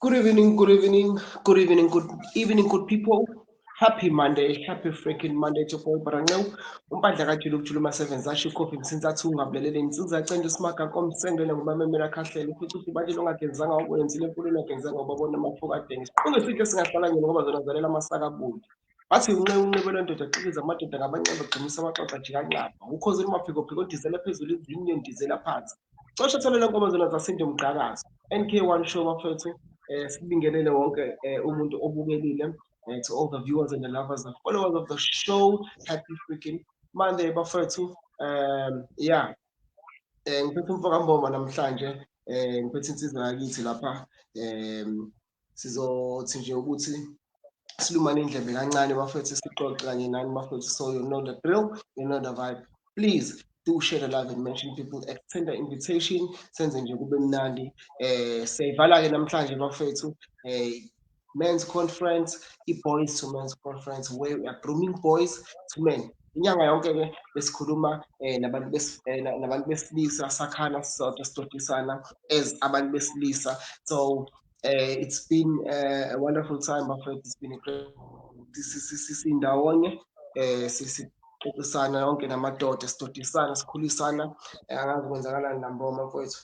Good evening, good people. Happy Monday, happy freaking Monday to all. But I know, umpandla kajulu kujuluma 7 zasho coffee msinzathu ungabulelele insizwa acenda usimaga komsendele ngubamemela kahlele futhi uthi bathi ongagenzanga okwenzile empulweni agenzanga babona amafokadenge siqonge sihle singahlala ngene ngoba zona zalela amasaka abude bathi unqebelo ndoda xikiza amadoda ngabancane bagqimisa amaxoxa jikanqaba ukhoze umaphiko ndizela phezulu izinye ndizela phansi xosha thalela ngoba zona zasinde umqhakazo NK1 Show bafethu sibingelele wonke umuntu obukelile to all the viewers and the lovers and followers of the show. Happy freaking Monday bafethu. Yeah, ngiphethe umfokamboma namhlanje ngiphethe insizwa yakithi lapha sizothi nje ukuthi silumane indlebe kancane bafethu siqoqe kanye nani bafethu, so you know the drill, you know the vibe. Please do share the love and mention people, extend the invitation, senze nje kube mnandi. Siyayivala ke namhlanje bafethu men's conference, boys to men's conference, where we are grooming boys to men. Inyanga yonke ke besikhuluma nabantu besilisa sakhana sisodwa sidodisana as abantu besilisa. So it's been a wonderful time bafethu, it's been a great sisindawonye sixoxisana yonke namadoda sidodisana sikhulisana angazi kwenzakalani namboma mfowethu.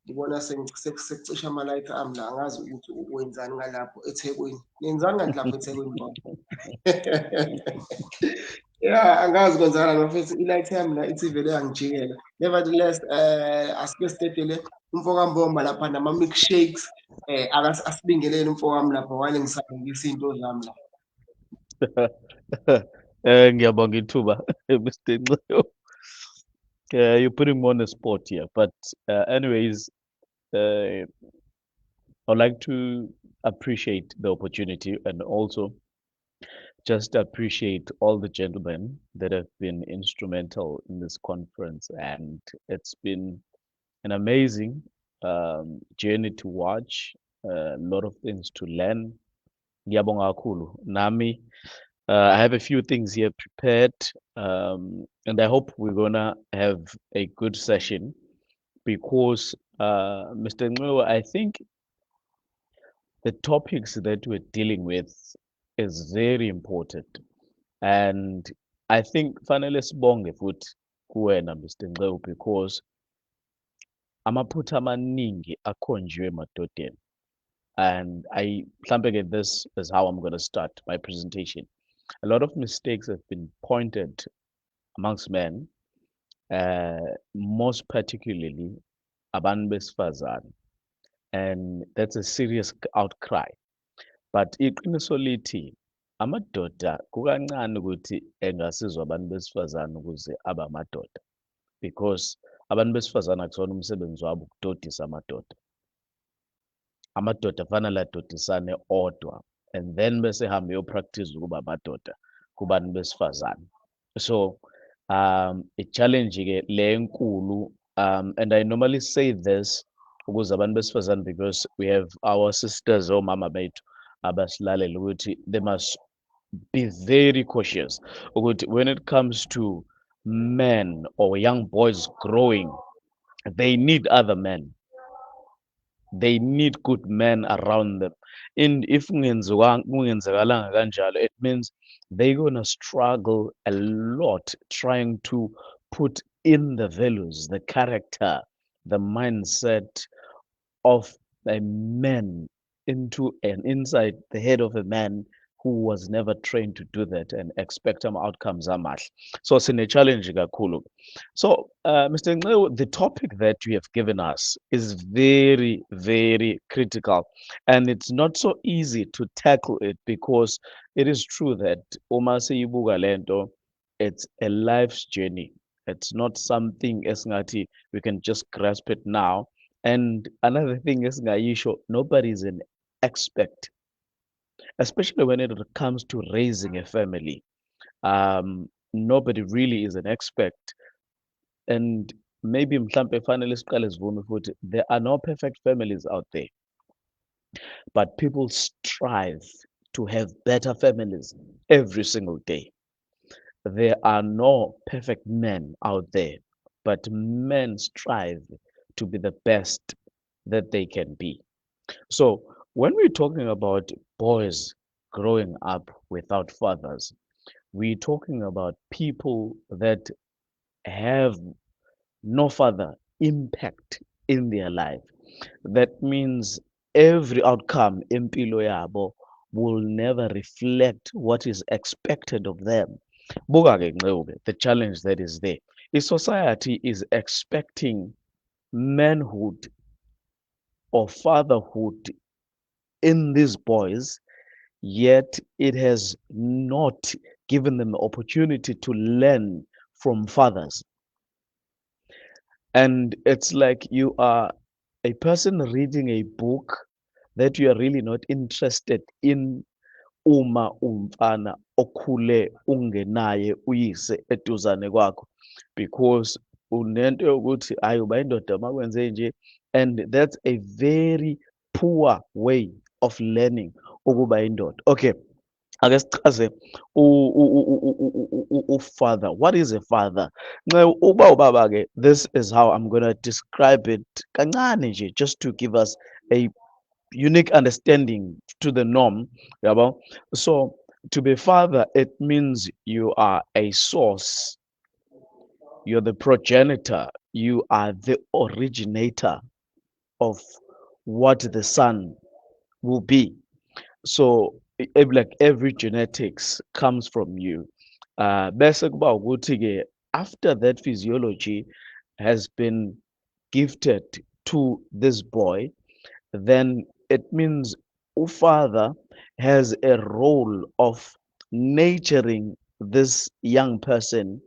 Ngibona sekucisha amalayithi ami la, angazi ukuthi wenzani ngalapho eThekwini. Nenzani kanti lapho eThekwini baba? Yeah, angazi kwenzakalani mfowethu, ilayithi yami la ithi vele yangijikela. Nevertheless, asike sidedele umfokambomba lapha nama-milkshakes, asibingelele umfowami lapha wale ngisabengisa into zami la. Ngiyabonga ithuba, Mr. Nxeo. You're putting me on the spot here, but anyways, I'd like to appreciate the opportunity and also just appreciate all the gentlemen that have been instrumental in this conference, and it's been an amazing journey to watch, a lot of things to learn. Ngiyabonga kakhulu. Nami, I have a few things here prepared, and I hope we're gonna have a good session because, Mr. Nxeo, I think the topics that we're dealing with is very important, and I think fanele sibonge futhi kuwena Mr. Nxeo because amaphutha amaningi akhonjiwe emadodeni, and mhlambe this is how I'm going to start my presentation. A lot of mistakes have been pointed amongst men, most particularly abantu besifazane, and that's a serious outcry. But iqiniso lithi amadoda kukancane ukuthi engasizwa abantu besifazane ukuze abe amadoda, because abantu besifazane akusona umsebenzi wabo ukudodisa amadoda. Amadoda fanele adodisane odwa, and then bese hambe yo-practice ukuba amadoda kubantu besifazane. So i-challenge ke le enkulu, and I normally say this ukuze abantu besifazane because we have our sisters omama bethu abasilalela ukuthi they must be very cautious ukuthi when it comes to men or young boys growing, they need other men. They need good men around them. And if kungenzakalanga kanjalo, it means they're gonna struggle a lot trying to put in the values, the character, the mindset of a man inside the head of a man who was never trained to do that and expect some outcomes amahle. So it's a challenge kakhulu. So Mr. Nxeo, the topic that you have given us is very, very critical, and it's not so easy to tackle it because it is true that uma seyibuka lento, it's a life's journey. It's not something esingathi we can just grasp it now. And another thing esingayisho, nobody is an expert, especially when it comes to raising a family. Nobody really is an expert. And maybe mhlampe fanele siqale sivume futhi, there are no perfect families out there, but people strive to have better families every single day. There are no perfect men out there, but men strive to be the best that they can be. So when we're talking about boys growing up without fathers, we're talking about people that have no father impact in their life. That means every outcome impilo yabo will never reflect what is expected of them. Buka-ke Nxeube, the challenge that is there. The society is expecting manhood or fatherhood in these boys, yet it has not given them the opportunity to learn from fathers. And it's like you are a person reading a book that you are really not interested in uma umfana okhule ungenaye uyise eduzane kwakho, because unento yokuthi ayi uba indoda makwenze nje, and that's a very poor way of learning ukuba indoda. Okay, ake sichaze father. What is a father? Nxa uba ubaba-ke, this is how I'm going to describe it kancane nje, just to give us a unique understanding to the norm. Yabo? So to be father, it means you are a source, you're the progenitor, you are the originator of what the son will be. So like every genetics comes from you. Bese kuba ukuthi-ke, after that physiology has been gifted to this boy, then it means father has a role of nurturing this young person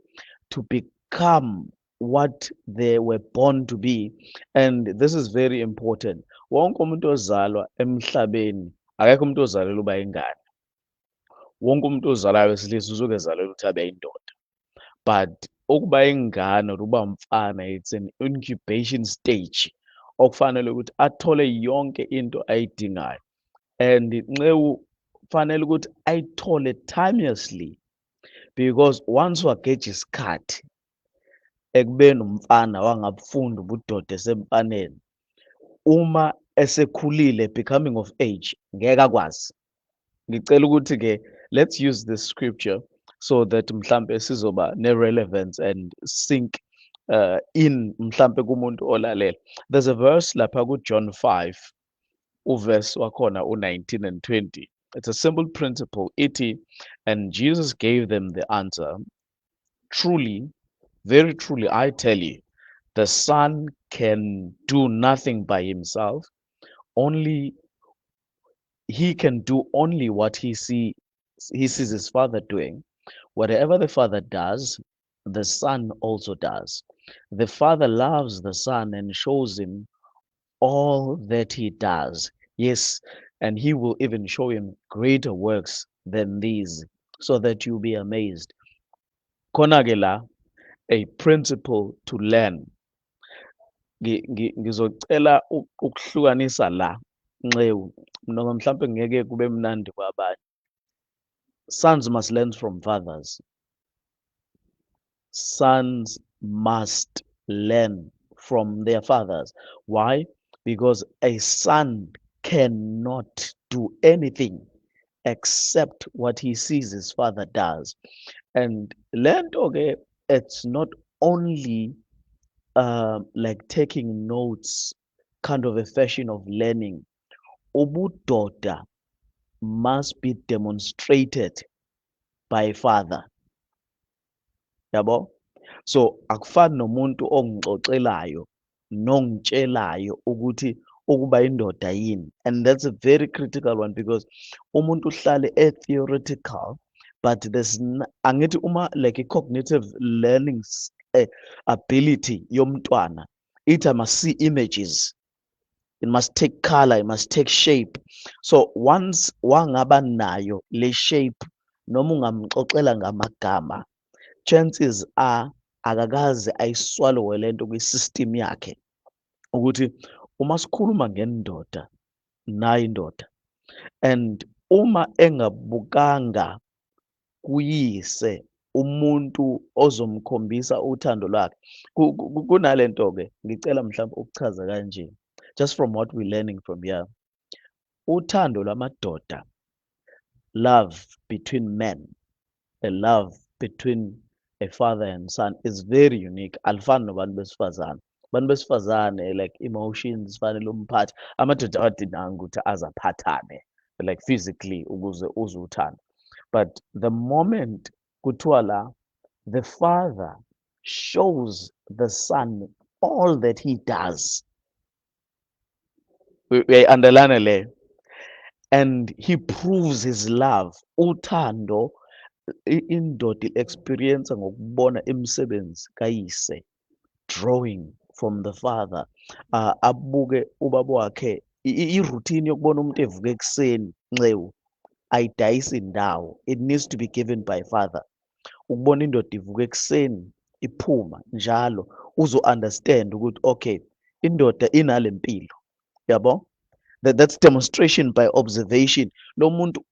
to become what they were born to be. And this is very important. Wonke umuntu ozalwa emhlabeni, akekho umuntu ozalelwa uba ingane. Wonke umuntu ozalwayo wesilisa usuke ezalelwa ukuthi abe yindoda. But ukuba ingane or uba umfana, it's an incubation stage okufanele ukuthi athole yonke into ayidingayo. And Ncewu fanele ukuthi ayithole timelessly, because once wageja isikhathi ekubeni umfana wangabufunda ubudoda esemfaneni, uma esekhulile, becoming of age, ngeke akwazi. Ngicela ukuthi-ke, let's use this scripture so that mhlampe sizoba ne-relevance and sync in mhlampe kumuntu olalela. There's a verse lapha ku-John 5, uverse wakhona u-19 and 20. It's a simple principle. Ithi, and Jesus gave them the answer, truly, very truly, I tell you, the Son can do nothing by himself. Only he can do only what he sees his father doing. Whatever the father does, the son also does. The father loves the son and shows him all that he does. Yes, and he will even show him greater works than these, so that you'll be amazed. Konagela, a principle to learn. Ngizocela ukuhlukanisa la, Nxewu, noma mhlampe ngeke kube mnandi kwabanye. Sons must learn from fathers. Sons must learn from their fathers. Why? Because a son cannot do anything except what he sees his father does. And lento-ke, it's not only like taking notes, kind of a fashion of learning. Ubudoda must be demonstrated by a father. Yabo? So akufani nomuntu ongixoxelayo nongitshelayo ukuthi ukuba indoda yini. And that's a very critical one, because umuntu uhlale theoretical, but there's angithi uma like a cognitive learning ability yomntwana. It must see images. It must take color, it must take shape. So once wangaba nayo le shape, noma ungamxoxela ngamagama, chances are akakaze ayiswallowe lento kwi-system yakhe ukuthi uma sikhuluma ngendoda nayi indoda, and uma engabukanga kuyise umuntu ozomkhombisa uthando lwakhe. Kunalento-ke ngicela mhlawumbe ukuchaza kanje, just from what we're learning from here. Uthando lwamadoda, love between men, a love between a father and son is very unique. Alifani nobantu besifazane. Abantu besifazane like emotions fanele umphathe. Amadoda awadinanga ukuthi azaphathane like physically ukuze uze uthando. But the moment kuthiwa la, the father shows the son all that he does. We underline le, and he proves his love. Uthando indoda experience ngokubona imisebenzi kayise, drawing from the father. Abuke ubaba wakhe, i-routine yokubona umuntu evuka ekuseni ncewu ayidayisi indawo, it needs to be given by father. Ukubona indoda ivuka ekuseni iphuma njalo uzo-understand ukuthi okay, indoda inale mpilo, yabo. That's demonstration by observation. Lo muntu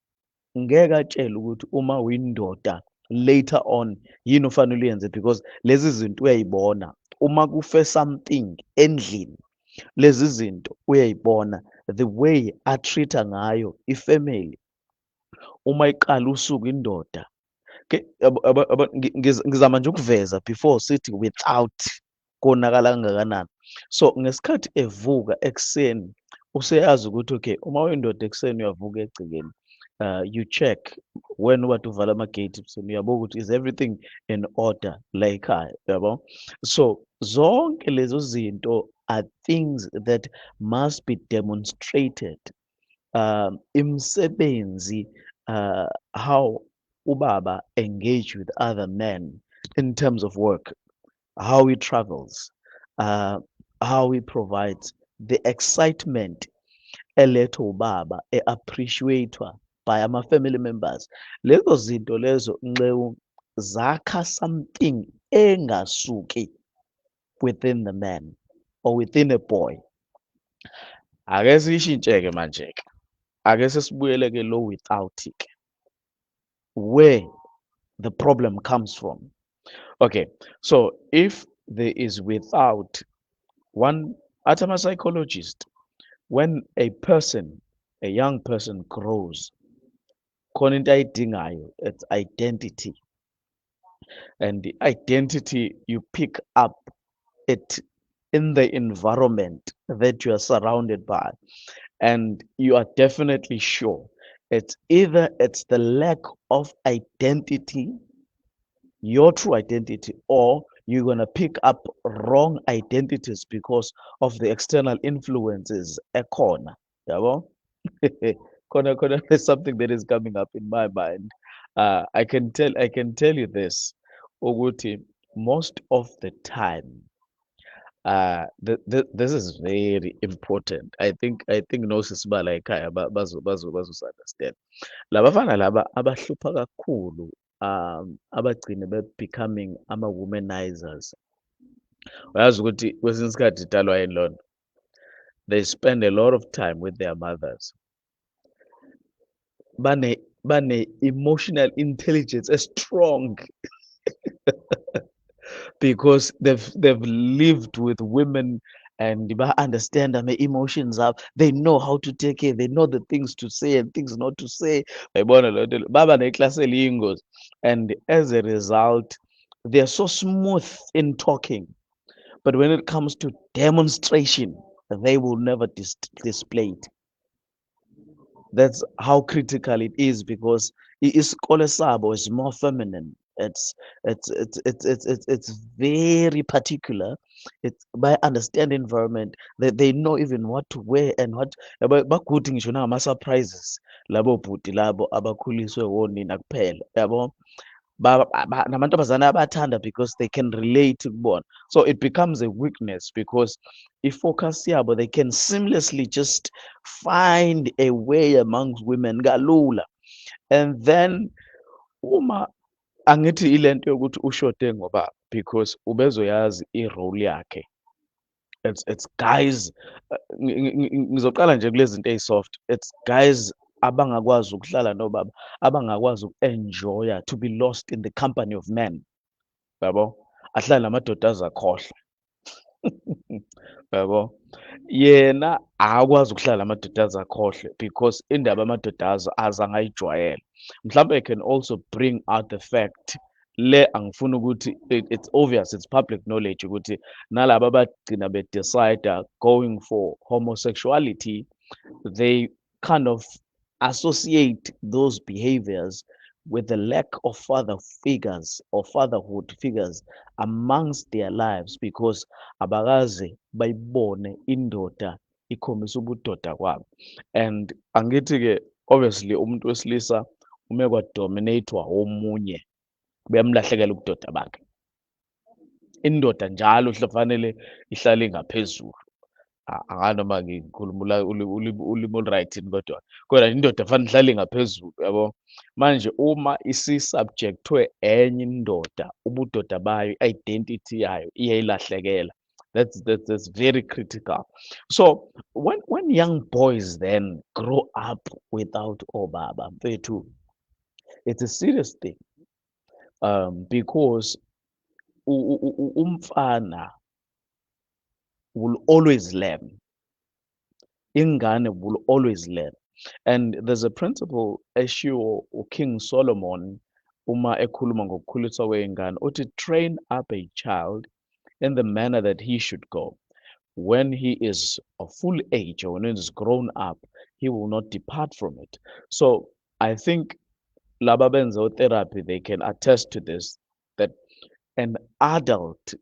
ngeke atshele ukuthi uma uyindoda later on yini ofanele uyenze, because lezi zinto uyayibona uma kufe something endlini. Lezi zinto uyayibona, the way atreat-a ngayo ifamily uma iqala usuku indoda. Ngizama nje ukuveza before sithi without konakala kangakanani. So ngesikhathi evuka ekuseni useyazi ukuthi okay, uma uyindoda ekuseni uyavuka egcekeni, you check when wathi uvala amagate ekuseni uyabuka ukuthi is everything in order la ekhaya, yabo. So zonke lezo zinto are things that must be demonstrated. Imsebenzi, how ubaba engage with other men in terms of work, how he travels, how he provides the excitement eletha ubaba appreciatwa by ama-family members. Lezo zinto lezo Ncewu zakha something engasuki within the man or within a boy. Ake siyishintshe-ke manje-ke, ake sesibuyele-ke lo without-ke, where the problem comes from. Okay, so if there is without, one athi ama-psychologist, when a person, a young person grows, khona into ayidingayo, it's identity. And the identity you pick up it in the environment that you are surrounded by. And you are definitely sure it's either it's the lack of identity, your true identity, or you're going to pick up wrong identities because of the external influences ekhona, yabo. Khona there's something that is coming up in my mind. I can tell you this ukuthi most of the time, this is very important. I think no sisibala ekhaya understand. Labafana laba abahlupha kakhulu, abagcine becoming ama-womanizers. Uyazi ukuthi kwesinye isikhathi idalwa yini lona? They spend a lot of time with their mothers. Bane emotional intelligence strong because they've lived with women and they understand the emotions up. They know how to take care. They know the things to say and things not to say. Baba neclass elingos, and as a result, they are so smooth in talking. But when it comes to demonstration, they will never display it. That's how critical it is, because isikole sabo is more feminine. It's very particular. It's by understand environment. They know even what to wear and what. Bakuthi ngisho nangama surprises labo bhuti labo abakhuliswe wonina kuphela, yabo. namantombazane abathanda because they can relate kubona. So it becomes a weakness because i-focus yabo, they can seamlessly just find a way amongst women kalula. And then uma angithi ilento yokuthi ushode ngoba because ubezoyazi i-role yakhe. It's guys, ngizoqala nje kulezi zinto ezisoft. It's guys abangakwazi ukuhlala nobaba, abangakwazi uku-enjoya to be lost in the company of men, yabo, ahlale namadoda azakhohlwa, yabo. Yena akakwazi ukuhlala amadoda azakhohlwe because indaba amadoda azangayijwayela. Mhlawumbe I can also bring out the fact le angifuni ukuthi it's obvious, it's public knowledge ukuthi nalaba abagcina decide going for homosexuality, they kind of associate those behaviors with the lack of father figures or fatherhood figures amongst their lives because abakaze bayibone indoda ikhombisa ubudoda kwabo. And angithi-ke obviously umuntu wesilisa ume kwadominate-wa omunye buyamlahlekela ubudoda bakhe. Indoda njalo fanele ihlale ngaphezulu. Anganoma ngikhuluma ulimi olu-right yini kodwa indoda fanele ihlale ngaphezulu, yabo. Manje uma isi-subject-we enye indoda, ubudoda bayo, i-identity yayo iyayilahlekela. That's very critical. So when young boys then grow up without obaba mfethu, it's a serious thing, because umfana will always learn. Ingane will always learn. And there's a principle eshiwo uKing Solomon uma ekhuluma ngokukhuliswa kwey'ngane uthi train up a child in the manner that he should go. When he is of full age or when he is grown up, he will not depart from it. So I think laba benza therapy, they can attest to this, that an adult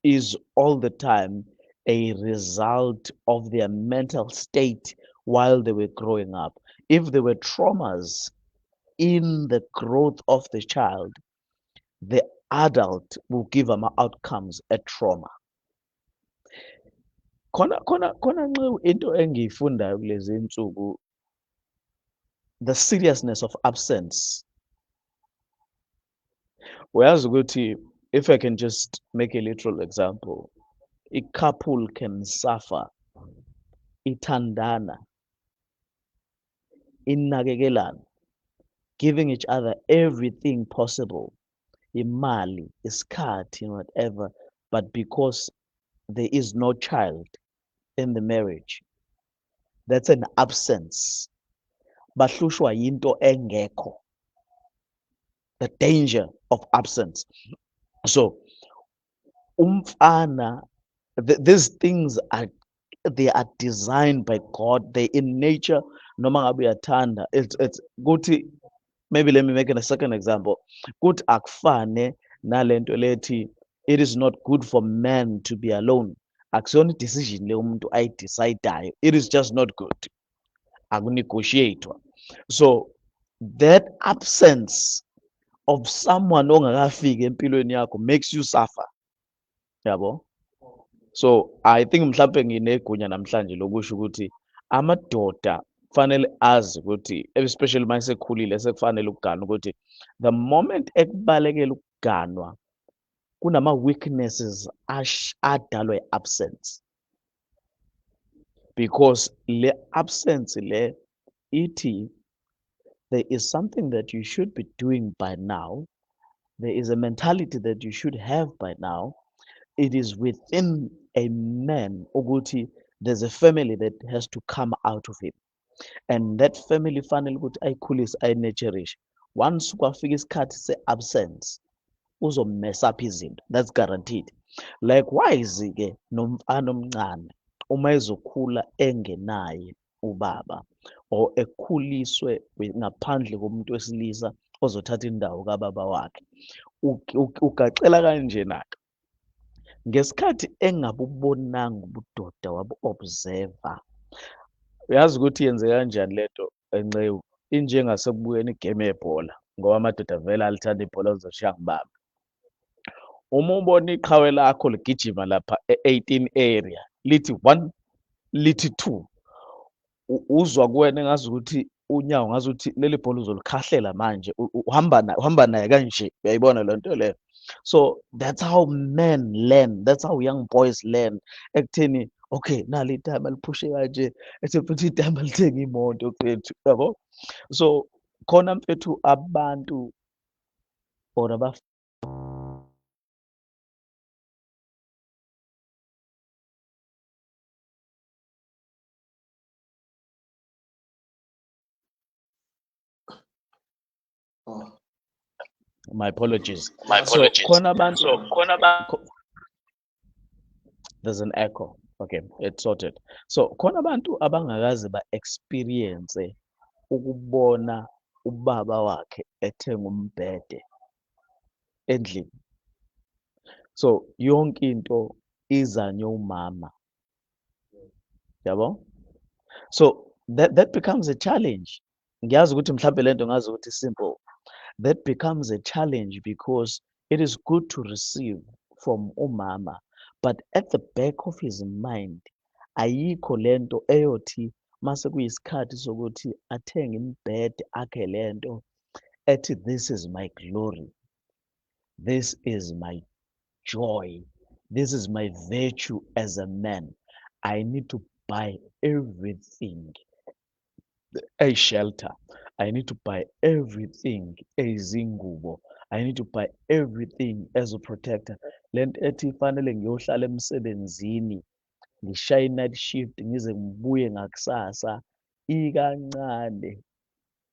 is all the time a result of their mental state while they were growing up. If there were traumas in the growth of the child, the adult will give them outcomes at trauma. Khona nxewu into engiyifundayo kulezi insuku, the seriousness of absence. Uyazi ukuthi, if I can just make a literal example, a couple can suffer, ithandana, inakekelana, giving each other everything possible, imali, isikhathi, whatever, but because there is no child in the marriage, that's an absence. Bahlushwa yinto engekho, the danger of absence. So umfana, these things they are designed by God. They in nature. Noma ngabe uyathanda, it's kuthi, maybe let me make a second example. Kuthi akufane nalento lethi, it is not good for man to be alone. Akusiyona decision le umuntu ayidecidayo. It is just not good. Akunegotiatwa. So that absence of someone ongakafiki empilweni yakho makes you suffer, yabo. So I think mhlawumbe nginegunya namhlanje lokusho ukuthi amadoda kufanele azi ukuthi, especially uma sekhulile sekufanele ukuganwa, ukuthi the moment ekubalekela ukuganwa kunama weaknesses adalwa i-absence, because le absence le ithi there is something that you should be doing by now, there is a mentality that you should have by now. It is within a man ukuthi there's a family that has to come out of him, and that family fanele ukuthi ayikhulise ayinurturishe. Once kwafika isikhathi se-absence uzomess up izinto, that's guaranteed. Likewise-ke nomfana omncane uma ezokhula engenaye ubaba or ekhuliswe ngaphandle komuntu wesilisa ozothatha indawo kababa wakhe, ugacela kanjena-ke ngesikhathi engabubonanga ubudoda wabu-observer. Uyazi ukuthi yenze kanjani lento enceku, injengasekubukeni igame yebhola. ngoba amadoda vele alithanda ibhola lizoshaya ngibaba. Uma ubona iqhawe lakho ligijima lapha e-18 area lithi 1 lithi 2, uzwa kuwena engazukuthi unyawo ngazukuthi leli bhola uzolikhahlela manje, uhamba naye kanje, uyayibona le nto leyo. So that's how men learn, that's how young boys learn, ekutheni okay nali itime aliphushe kanje, bese futhi itime alithenga imoto mfethu, yabo. So khona mfethu abantu or Oh, my apologies. my So apologies. khona abantu So khona there's an echo. Okay, it's sorted. So khona abantu abangakaze ba-experience ukubona ubaba wakhe ethenga umbhede endlini. So yonke into iza nyomama, yabo. So that becomes a challenge. Ngiyazi ukuthi mhlawumbe lento ngazi ukuthi simple. That becomes a challenge because it is good to receive from umama, but at the back of his mind ayikho lento eyothi mase kuyisikhathi sokuthi athenge imbhede akhe lento ethi this is my glory, this is my joy, this is my virtue as a man. I need to buy everything, a shelter. I need to buy everything, a zingubo. I need to buy everything as a protector. Lento ethi fanele ngiyohlala emsebenzini, ngishaye i-night shift ngize ngibuye ngakusasa, ikancane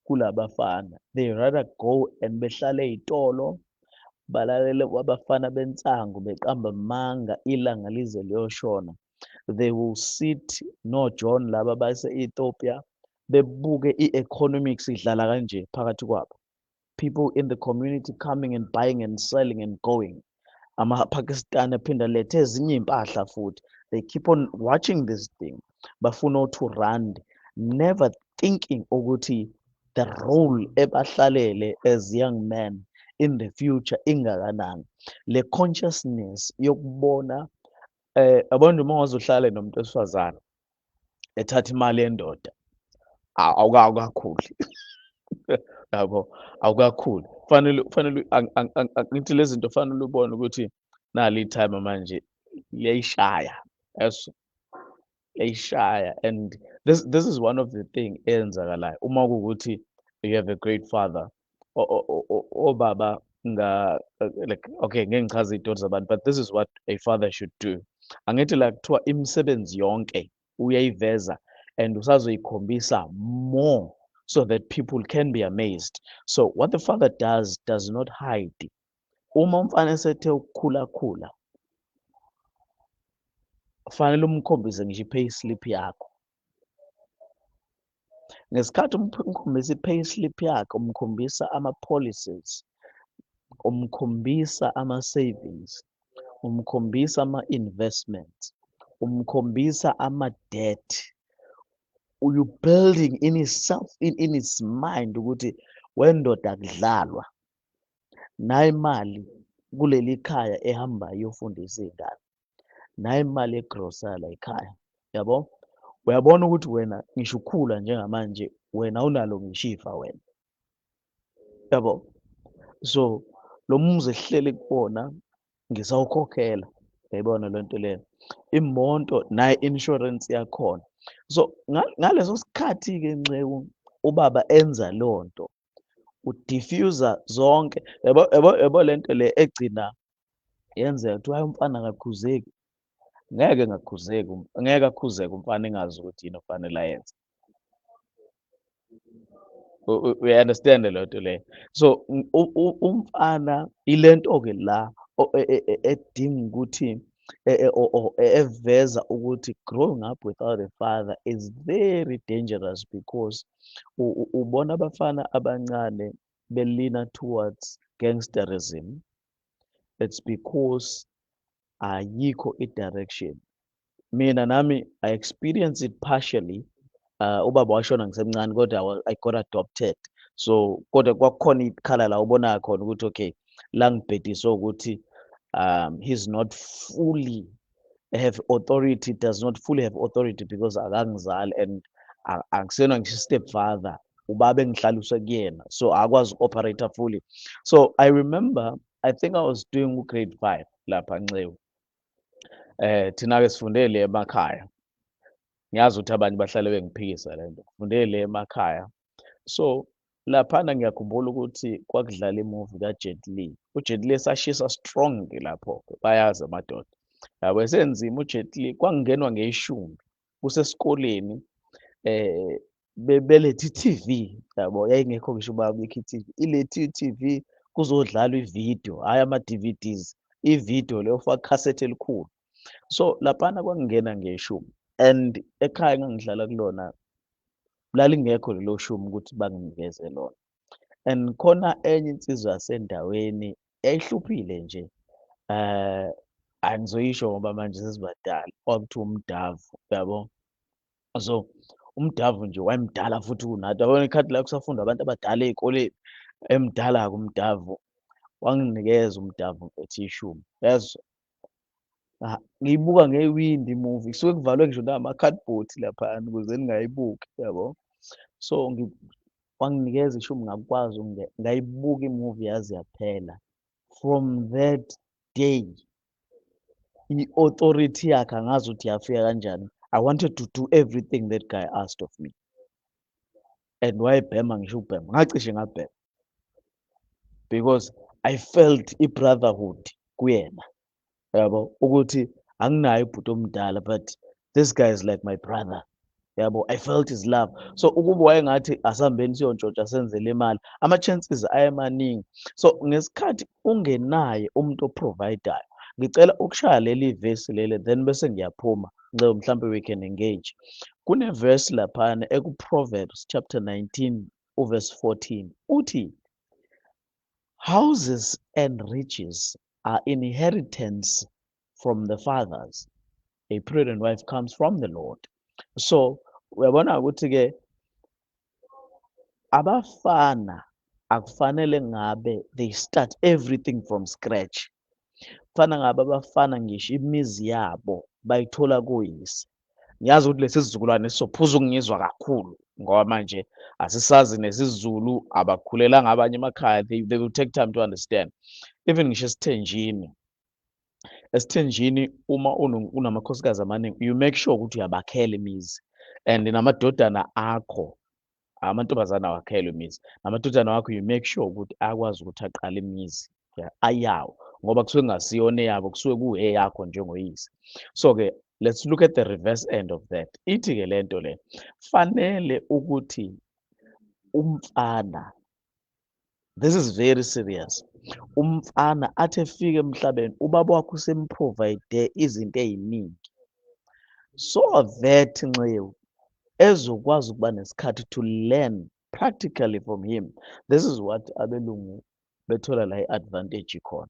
kulabafana. They rather go and behlale ey'tolo, balalele kwabafana bensangu beqamba manga ilanga lize liyoshona. They will sit no John laba base-Ethiopia bebuke i-economics idlala kanje phakathi kwabo. People in the community coming and buying and selling and going. AmaPakistan aphinda alethe ezinye iy'mpahla futhi. They keep on watching this thing. Bafuna u-2 rand, never thinking ukuthi the role ebahlalele as young men in the future ingakanani. Le consciousness yokubona abantu uma ungazohlala nomuntu wesifazane ethatha imali yendoda, awukakhuli. Yabo, awukakhuli. Kufanele angithi lezi zinto fanele ubone ukuthi nali time manje liyayishaya. Yes, liyayishaya. And this is one of the thing eyenzakalayo. Uma kuwukuthi you have a great father, obaba like okay ngeke ngichaze iy'tori zabantu, but this is what a father should do. Angithi la kuthiwa imisebenzi yonke uyayiveza and usazoyikhombisa more so that people can be amazed. So what the father does not hide. Uma umfana esethe ukukhulakhula, fanele umkhombise ngisho i-payslip yakho. Ngesikhathi umkhombisa i-payslip yakho, umkhombisa ama-policies, umkhombisa ama-savings, umkhombisa ama-investments, umkhombisa ama-debt. You building in himself, in his mind ukuthi wendoda akudlalwa, nayo imali kuleli khaya ehamba iyofundisa iy'ngane, nayo imali egrosala ekhaya, yabo. Uyabona ukuthi wena ngisho ukhula njengamanje wena awunalo ngisho ifa wena, yabo. So lo muzi esihleli kuwona ngisawukhokhela, uyayibona le nto leyo, imoto nayo i-insurance yakhona. So ngaleso sikhathi-ke Nceku ubaba enza leyo nto, udiffuser zonke, yabo le nto le egcina yenzeka kuthiwa hayi umfana akakhuzeki. Ngeke ngakhuzeki, ngeke akhuzeke umfana engazi ukuthi yini okufanele ayenze. We-understand le nto leyo. So umfana ile nto-ke la edinga ukuthi eveza ukuthi growing up without a father is very dangerous because ubona abafana abancane belina towards gangsterism. It's because ayikho i-direction. Mina nami I experienced it partially. Ubaba washona ngisemncane kodwa I got adopted. So kodwa kwakukhona ikhala la ubona khona ukuthi okay la ngibhediswe ukuthi he's not fully have authority, does not fully have authority because akangizali and akusena ngisho stepfather, ubaba engihlaliswe kuyena, so akwazi operate fully. So I remember, I think I was doing grade 5 lapha Nxewu. Thina ke sifunde le emakhaya. Ngiyazi ukuthi abanye bahlale bengiphikisa le nto. Sifunde le emakhaya. So laphana ngiyakhumbula ukuthi kwakudlala imovie kaJet Li. uJet Li sashisa strong lapho, bayazi amadoda. Yabo esenzima uJet Li, kwangingenwa ngeshumi kusesikoleni, beletha i-TV yabo, yayingekho ngisho babikho i-TV, ilethe i-TV kuzodlalwa ividiyo, hhayi ama-DVDs, ividiyo leyo faka ikhasethi elikhulu. So laphana kwakungena ngeshumi and ekhaya engangihlala kulona lalingekho lelo shumi ukuthi banginikeze lona. And khona enye insizwa yasendaweni yayihluphile nje, angizoyisho ngoba manje sesibadala, kwakuthiwa umdavu, yabo. So umdavu nje wayemdala futhi kunathi, yabona ikhathi la kusafunda abantu abadala ey'koleni, emdala-ke umdavu, wanginikeza umdavu ethi ishumi. Yazi ngiyibuka ngewindi imuvi, kusuke kuvalwe ngisho namakhadibhodi laphana ukuze ningayibuki, yabo. So wanginikeza ishumi ngakwazi ngayibuka imuvi yaze yaphela. From that day i-authority yakhe angazi ukuthi yafika kanjani. I wanted to do everything that guy asked of me. And wayebhema ngisho ukubhema, ngacishe ngabhema because I felt i-brotherhood kuyena, yabo, ukuthi anginaye ibhuti omdala but this guy is like my brother, yabo. I felt his love. So ukuba wayengathi asihambeni siyontshontsha senzele imali, ama-chances ayemaningi. So ngesikhathi ungenaye umuntu oprovidayo, ngicela ukushaya leli vesi lele then bese ngiyaphuma Nxewu, mhlampe we can engage. Kune-verse laphana eku-Proverbs chapter 19 uverse 14 uthi, houses and riches are inheritance from the fathers, a prudent wife comes from the Lord. So uyabona ukuthi-ke abafana akufanele ngabe they start everything from scratch. Kufana ngabe abafana ngisho imizi yabo bayithola kuyise. Ngiyazi ukuthi lesi sizukulwane esizophuza ukungizwa kakhulu ngoba manje asisazi nesizulu, abakhulelanga abanye emakhaya, they will take time to understand. Even ngisho esithenjini uma unamakhosikazi amaningi, you make sure ukuthi uyabakhela imizi and namadodana akho, amantombazane awakhelwe imizi, namadodana wakho you make sure ukuthi akwazi ukuthi aqale imizi ayawo, ngoba kusuke kungasiyona eyabo, kusuke kuyeyakho njengoyise. So-ke let's look at the reverse end of that. Ithi-ke le nto le, fanele ukuthi umfana, this is very serious, umfana athi efika emhlabeni ubaba wakhe usemprovide izinto ey'ningi so that Nxewu ezokwazi ukuba nesikhathi to learn practically from him. This is what abelungu bethola la i-advantage khona.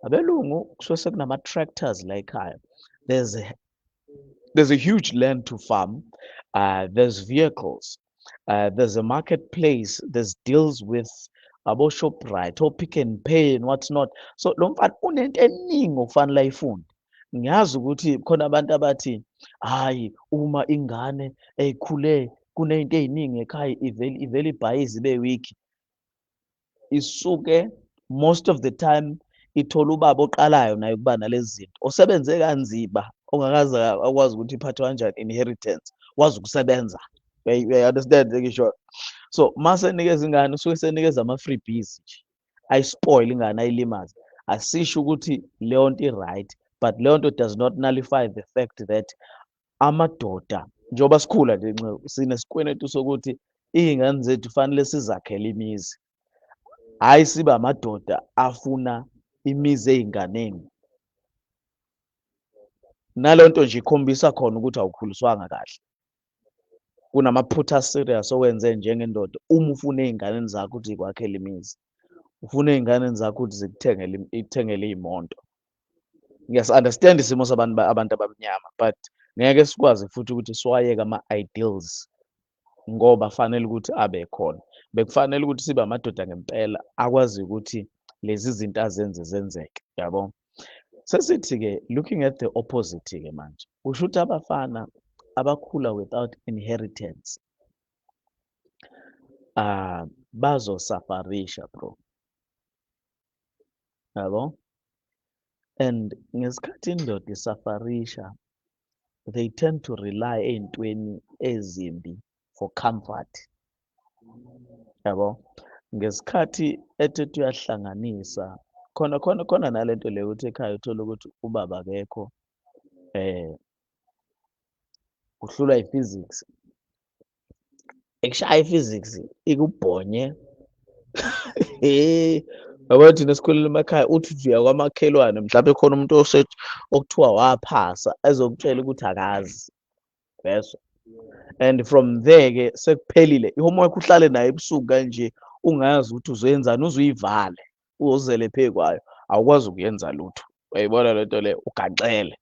Abelungu kusuke sekunama-tractors la ekhaya. There's a huge land to farm. There's vehicles. There's a marketplace. There's deals with abo Shoprite, or Pick and Pay and what's not. So lo mfana unento eningi okufanele ayifunde. Ngiyazi ukuthi khona abantu abathi hayi uma ingane eyikhule kunento ey'ningi ekhaya ivele ibhayizi ibe weak. Isuke most of the time ithola ubaba oqalayo naye ukuba nalezi zinto, osebenze kanzima ongakaze akwazi ukuthi iphathwe kanjani inheritance, wazi ukusebenza. You understand ngisho? So mase enikeza ingane usuke senikeza ama-freebies nje, ayispoil ingane, ayilimaze. Asisho ukuthi leyo nto i-right, but leyo nto does not nullify the fact that amadoda njengoba sikhula nje Nxewu, sinesikwenetu sokuthi iy'ngane zethu fanele sizakhele imizi, hhayi sibe amadoda afuna imizi ey'nganeni. Naleyo nto nje ikhombisa khona ukuthi awukhuliswanga kahle. Kunamaphutha serious owenze njengendoda uma ufuna ey'nganeni zakho ukuthi zikwakhele imizi, ufuna ey'nganeni zakho ukuthi ikuthengele iy'moto. Ngiyasi-understand isimo sabantu abantu abamnyama, but ngeke sikwazi futhi ukuthi siwayeke ama-ideals ngoba fanele ukuthi abe khona. bekufanele ukuthi sibe amadoda ngempela akwazi ukuthi lezi zinto azenze zenzeke, yabo. Sesithi-ke looking at the opposite-ke manje, kusho ukuthi abafana abakhula without inheritance bazosafarisha bro, yabo. And ngesikhathi indoda isafarisha, they tend to rely ey'ntweni ezimbi for comfort, yabo. Ngesikhathi ethethi uyahlanganisa khona nalento leyo ukuthi ekhaya uthola ukuthi ubaba akekho, uhlulwa i-physics, ekushaya i-physics ikubhonye. Yabo thina sikhulela emakhaya, uthi uya kwamakhelwane mhlawumbe khona umuntu okuthiwa waphasa ezokutshela ukuthi akazi, uyezwa. And from there-ke sekuphelile i-homework uhlale nayo ebusuku kanje ungazi ukuthi uzoyenzani, uzuyivale uzele phezu kwayo, awukwazi ukuyenza lutho. Uyayibona lento le, ugaxele.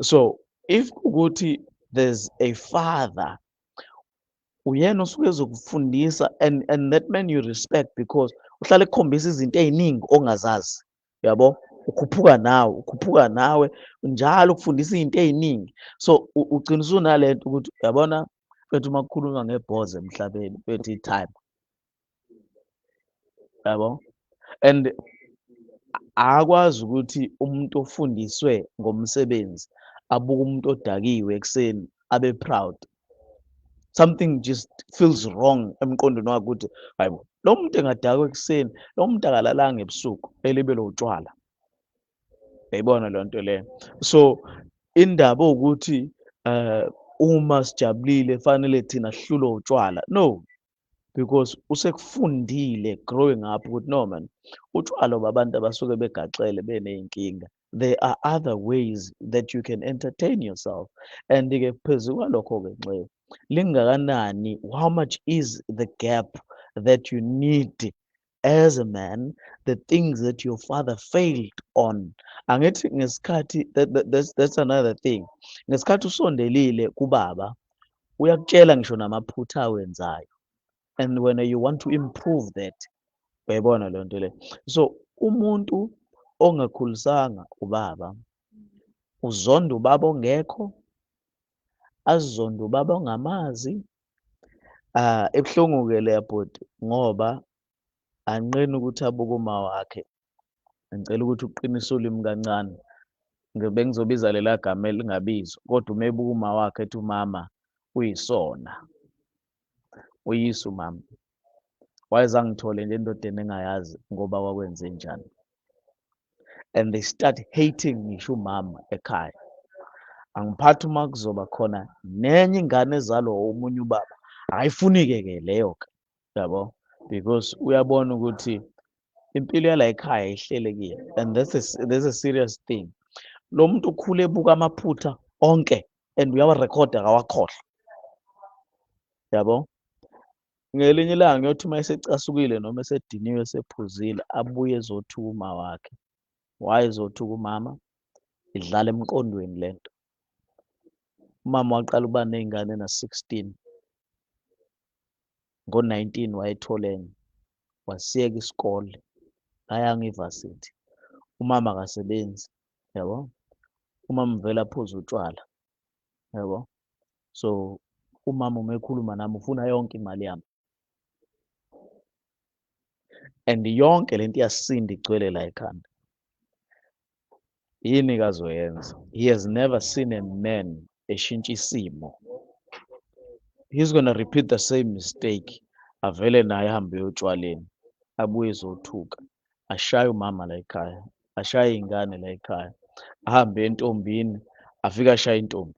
So if ukuthi there's a father, uyena osuke ezokufundisa, and that man you respect because uhlale ekukhombisa izinto ey'ningi ongazazi, yabo. Ukhuphuka nawe njalo ukufundisa iy'nto ey'ningi. So ugcina usunalento ukuthi uyabona mfethu, uma kukhulunywa ngebhoza emhlabeni mfethu i-time, yabo. And akwazi ukuthi umuntu ofundiswe ngomsebenzi abuke umuntu odakiwe ekuseni abe proud. Something just feels wrong emqondweni wakhe ukuthi hayibo, lo muntu engadakwa ekuseni, lo muntu akalalanga ebusuku, elibele utshwala. Uyayibona leyo nto leyo. So indaba ukuthi uma sijabulile fanele thina sihlulwe utshwala, no, because usekufundile growing up ukuthi no man, utshwala babantu abasuke begaxele beney'nkinga. There are other ways that you can entertain yourself. And-ke phezu kwalokho-ke Nxeyo, lingakanani, how much is the gap that you need as a man, the things that your father failed on. Angithi ngesikhathi that's another thing. Ngesikhathi usondelile kubaba, uyakutshela ngisho namaphutha awenzayo. And when you want to improve that, uyayibona leyo nto le. So umuntu ongakhulisanga ubaba uzonda ubaba ongekho, azonda ubaba ongamazi. Ebuhlungu-ke leya bhuti, ngoba anqeni ukuthi abuke uma wakhe. Ngicela ukuthi uqinise ulimi kancane. Bengizobiza lela gama elingabizwa, kodwa uma ebuka uma wakhe ethi umama uyisona, uyise umama. Wayezangithole nje endodeni engayazi ngoba wakwenze njani. And they start hating ngisho umama ekhaya. Angiphathi uma kuzoba khona nenye ingane ezalwa omunye ubaba, ayifuni-ke leyo-ke, yabo, because uyabona ukuthi impilo yala ekhaya ihlelekile, and that's a serious thing. Lo muntu ukhule ebuka amaphutha onke and uyawarekhoda akawakhohlwa, yabo. Ngelinye ilanga ngiyothi uma esecasukile noma esediniwe esephuzile abuye ezothuka uma wakhe. Why ezothuka umama? Idlala emqondweni lento. Umama waqala ukuba ney'ngane na-16. Ngo-19 wayethola enye, wasiyeka isikole, ayanga ivasithi. Umama akasebenzi, yabo. Umama vele aphuza utshwala, yabo. So umama uma ekhuluma nami ufuna yonke imali yami, and yonke lento iyasinda igcwele la ekhanda. Yini kazoyenza? He has never seen a man eshintsha isimo. He's gonna repeat the same mistake. Avele naye ahambe eyotshwaleni, abuye ezothuka, ashaye umama la ekhaya, ashaye iy'ngane la ekhaya, ahambe entombini, afike ashaye intombi,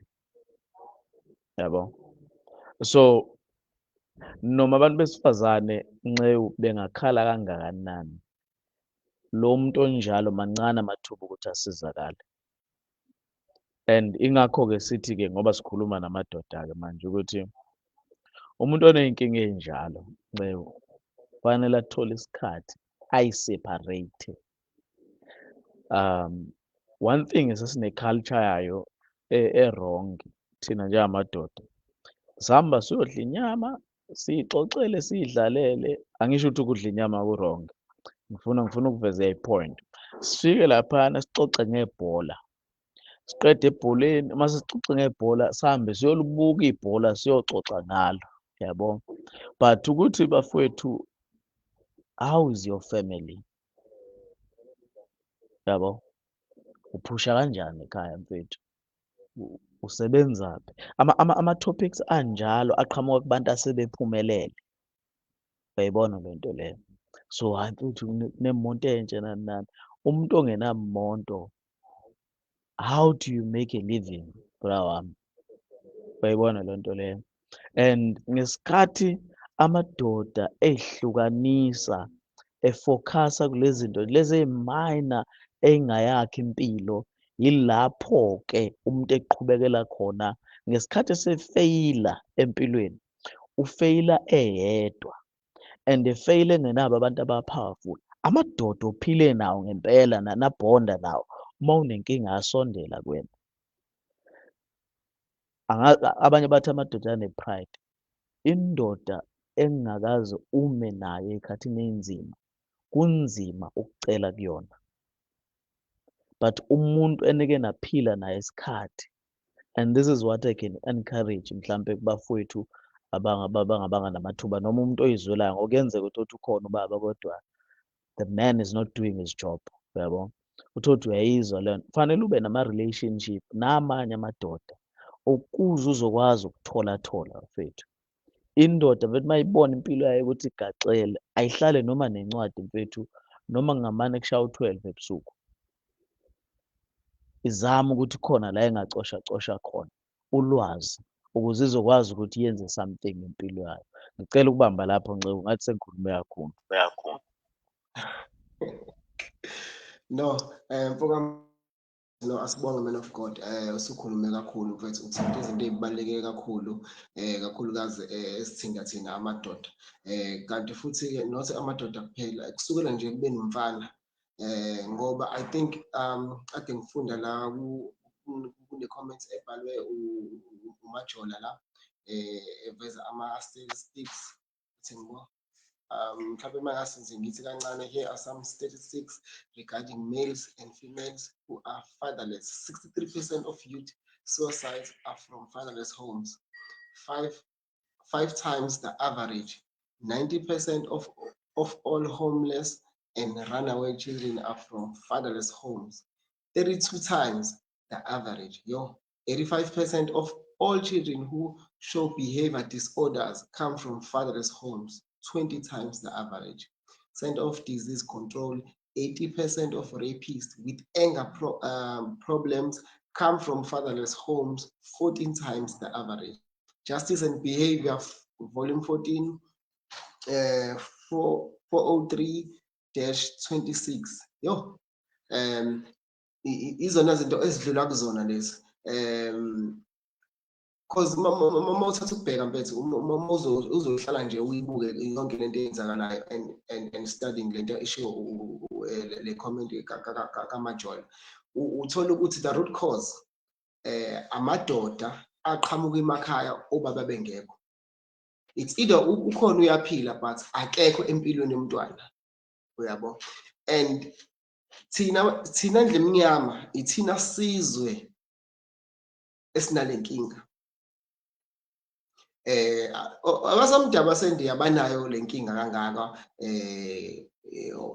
yabo. So noma abantu besifazane Nxewu bengakhala kangakanani, lo muntu onjalo mancane amathuba ukuthi asizakale. And ingakho-ke sithi-ke ngoba sikhuluma namadoda-ke manje ukuthi umuntu oney'nkinga ey'njalo Nxewu kufanele athole isikhathi ayi-separate. One thing sesine-culture yayo e-wrong thina njengamadoda. Sihamba siyodla inyama siyixoxele siyidlalele, angisho ukuthi ukudla inyama ku-wrong, ngifuna ukuveza i-point. Sifike laphana sixoxe ngebhola, siqede ebholeni, uma sixoxe ngebhola sihambe siyolibuka ibhola siyoxoxa ngalo, yabo. But ukuthi bafowethu, how is your family, yabo, uphusha kanjani ekhaya mfethu, usebenzaphi? Ama-topics anjalo aqhamuka kubantu asebephumelele, uyayibona le nto leyo. So hayi mfethu, kunemonto entsha nani nani, umuntu ongenamonto, how do you make a living, bra wami? Uyayibona le nto leyo. And ngesikhathi amadoda ehlukanisa, efokhasa kulezi zinto lezi ey'minor ey'ngayakhi impilo, yilapho-ke umuntu eqhubekela khona. Ngesikhathi esefeyila empilweni, ufeyila eyedwa, and efeyila engenabo abantu aba-powerful. Amadoda ophile nawo ngempela, nabhonda nawo, uma unenkinga asondela kuwena. Abanye bathi amadoda ane-pride. Indoda engingakaze ume nayo ey'khathini ey'nzima, kunzima ukucela kuyona. But umuntu enike naphila naye isikhathi, and this is what I can encourage mhlampe kubafowethu abangabanga namathuba, noma umuntu oyizwelayo, ngokuyenzeka ukuthi ukhona ubaba kodwa the man is not doing his job, uyabo. Utholukuthi uyayizwa leyo nto, kufanele ube nama-relationship namanye amadoda ukuze uzokwazi ukuthola mfethu. Indoda mfethu uma ibona impilo yayo ukuthi igaxele, ayihlale noma nencwadi mfethu, noma kungamane kushaya u-12 ebusuku, izame ukuthi khona la engacoshacosha khona ulwazi, ukuze izokwazi ukuthi yenze something ngempilo yayo. Ngicela ukubamba lapho Ncebo, ngathi sengikhulume kakhulu. No, mfoka, no, asibonge man of God, usukhulume kakhulu mfethu, uthinta izinto ey'baluleke kakhulu, kakhulukazi esithinta thina amadoda, kanti futhi-ke not amadoda kuphela, kusukela nje ekubeni umfana, ngoba I think ade ngifunda la kune-comments ebhalwe uMajola la, eveza ama-statistics, ngibona mhlawumbe mangasenze ngithi kancane, here are some statistics regarding males and females who are fatherless. 63% of youth suicides are from fatherless homes, five times the average. 90% of all homeless and runaway children are from fatherless homes, 32 times the average. 85% of all children who show behavior disorders come from fatherless homes, 20 times the average. Center of Disease Control, 80% of rapists with anger problems come from fatherless homes, 14 times the average. Justice and Behavior, Volume 14, 403-26. Izona zinto ezidlula kuzona lezi. Because uma uthatha ukubheka mfethu, uma uzohlala nje uyibuke yonke lento eyenzakalayo and studying lento eshiwo le comment kaMajola, uthola ukuthi the root cause amadoda aqhamuka emakhaya obaba bengekho. It's either ukhona uyaphila but akekho empilweni yomntwana, uyabo. And thina ndle mnyama, ithina sizwe esinale nkinga. Abasamdaba sendiya abanayo le nkinga kangaka,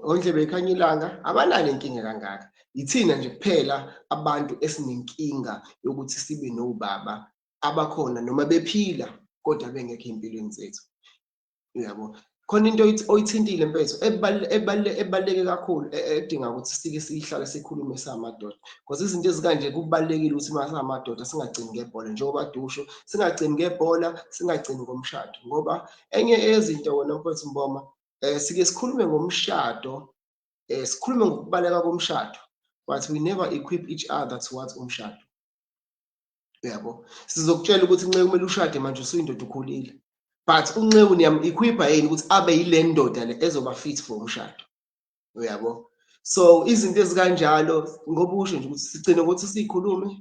ondlebe ikhanya ilanga abanayo le nkinga kangaka. Ithina nje kuphela abantu esinenkinga yokuthi sibe nobaba abakhona noma bephila kodwa bengekho empilweni zethu, uyabo. Khona into oyithintile mfethu ebaluleke kakhulu, edinga ukuthi sike sihlale sikhulume samadoda, because izinto ezikanje kubalulekile ukuthi uma singamadoda singagcini ngebhola, njengoba dusho, singagcini ngebhola, singagcini ngomshado. Ngoba enye yezinto wona mfethu Mboma, sike sikhulume ngomshado, sikhulume ngokubaleka komshado, but we never equip each other towards umshado, uyabo. Sizokutshela ukuthi Nceko kumele ushade manje usuyindoda ukhulile, but uNceko niyam-equip-a yini ukuthi abe yile ndoda le ezoba fit for umshado, uyabo. So izinto ezikanjalo ngoba usho nje ukuthi sigcine ukuthi sikhulume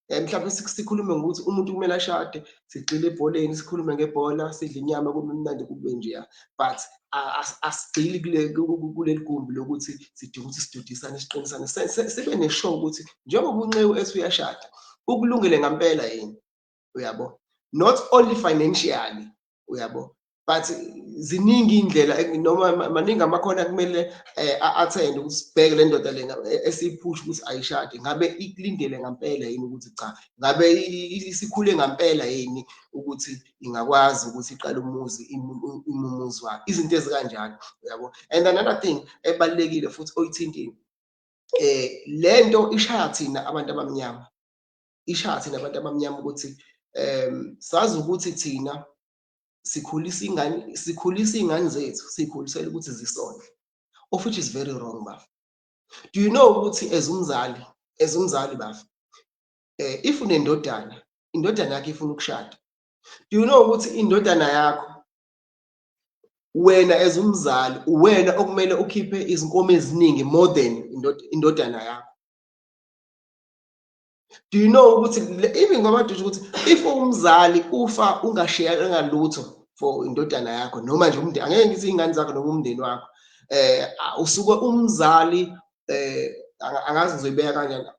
Mhlawumbe sikhulume ngokuthi umuntu kumele ashade, sigxile ebholeni, sikhulume ngebhola, sidle inyama kube mnandi kube njeya. But asigxili kuleli gumbi lokuthi sidinga ukuthi sidudisane, siqinisane. Sibe ne-show ukuthi njengoba unceku ethi uyashada, ukulungele ngampela yini, uyabo? Not only financially, uyabo? But ziningi iy'ndlela noma maningi amakhono kumele athende ukuthi sibheke le ndoda lena esiyiphusha ukuthi ayishade. Ngabe ikulindele ngampela yini ukuthi cha? Ngabe isikhule ngampela yini ukuthi ingakwazi ukuthi iqale umuzi umuzi wakhe? Izinto ezikanjalo, uyabo? And another thing ebalulekile futhi oyithintile, le nto ishaya thina abantu abamnyama. Ishaya thina abantu abamnyama ukuthi sazi ukuthi thina sikhulisa iy'ngane zethu, siy'khulisela ukuthi zisondle, of which is very wrong, bafo. Do you know ukuthi as umzali bafo, if unendodana, indodana yakho ifuna ukushada, do you know ukuthi indodana yakho, wena as umzali, uwena okumele ukhiphe izinkomo eziningi more than indodana yakho? Do you know ukuthi even ngoba nje ukuthi if umzali ufa ungashayanga lutho for indodana yakho noma nje umndeni, angeke ngithi izingane zakho noma umndeni wakho, usuke umzali, angazi ngizoyibeka kanjani.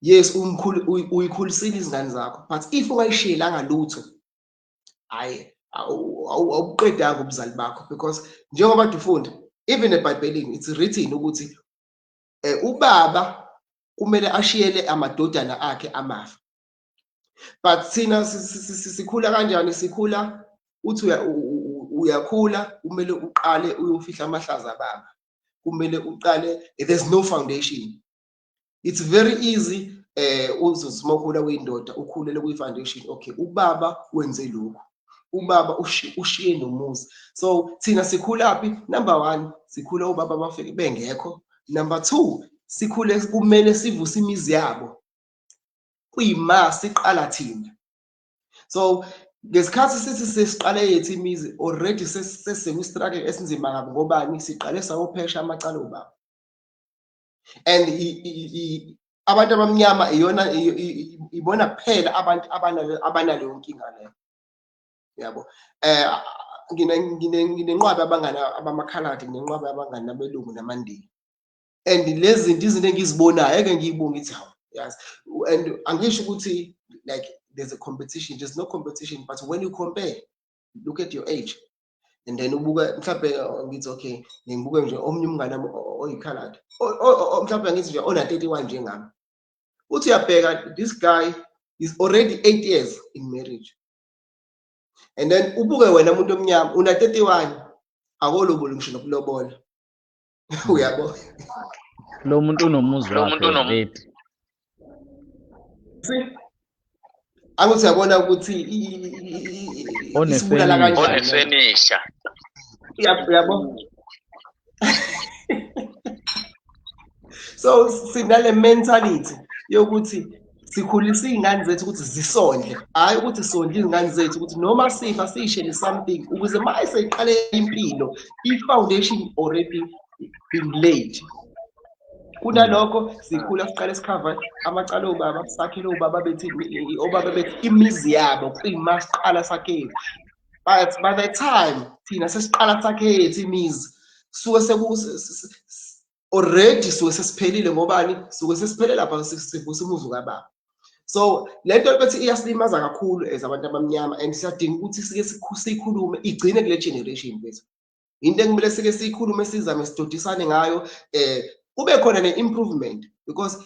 Yes, uyikhulisile izingane zakho, but if ungayishayelanga lutho, hayi awubuqedanga ubuzali bakho, because njengoba ufunda even eBhayibhelini it's written ukuthi ubaba kumele ashiyele amadodana akhe amafa. But thina sikhula kanjani? Sikhula uthi uyakhula, kumele uqale uyofihla amahlazo ababa, kumele uqale, there's no foundation. It's very easy uzothi mawukhula uyindoda ukhulele kwi-foundation. Okay, ubaba wenze lokhu, ubaba ushiye nomuzi. So thina sikhulaphi? Number one, sikhula ubaba bafike bengekho. Number two, sikhule kumele sivuse imizi yabo, kuyima siqala thina. So ngesikhathi sithi sesiqale yethu imizi, already sesekustruggle esinzima kabi. Ngobani? Siqale sawophesha amacala obaba. And abantu abamnyama ibona kuphela abantu abanaleyo nkinga leyo, yabo. Nginenqwabe abangani abamakhaladi, nginenqwabe abangani abelungu namandini. And lezi zinto izinto engizibonayo eke ngiyibonga ithi hawu, yazi. And angisho ukuthi like there's a competition, there's no competition, but when you compare, look at your age, and then ubuka mhlawumbe ngithi okay, ngibuke nje omnye umngane oyikhaladi, mhlawumbe ngithi nje ona 31 njengami, uthi uyabheka this guy is already 8 years in marriage, and then ubuke wena umuntu omnyama una 31, akolobole ngisho nokulobola. Uyabo? Lo muntu unomuzi wakhe already. Angithi uyabona ukuthi isibulala kanjani. Onesenisha. Uyabo? So sinale mentality yokuthi sikhulisa iy'ngane zethu ukuthi zisondle, hayi ukuthi sondle izingane zethu ukuthi noma sifa siyishele something ukuze uma seyiqale impilo, i-foundation already been laid. Kunalokho sikhula siqale sikhava amacala obaba, sakhele obaba bethi imizi yabo, kuyima siqala sakhe. But by the time thina sesiqala sakhe yethu imizi, suke already suke sesiphelile. Ngobani? Suke sesiphele lapha sivusa umuzi kababa. So lento bethi iyasilimaza kakhulu as abantu abamnyama, and siyadinga ukuthi sike sikhulume igcine kule generation bethu. Into ekumele sike siyikhulume, sizame sidodisane ngayo, kube khona ne-improvement, because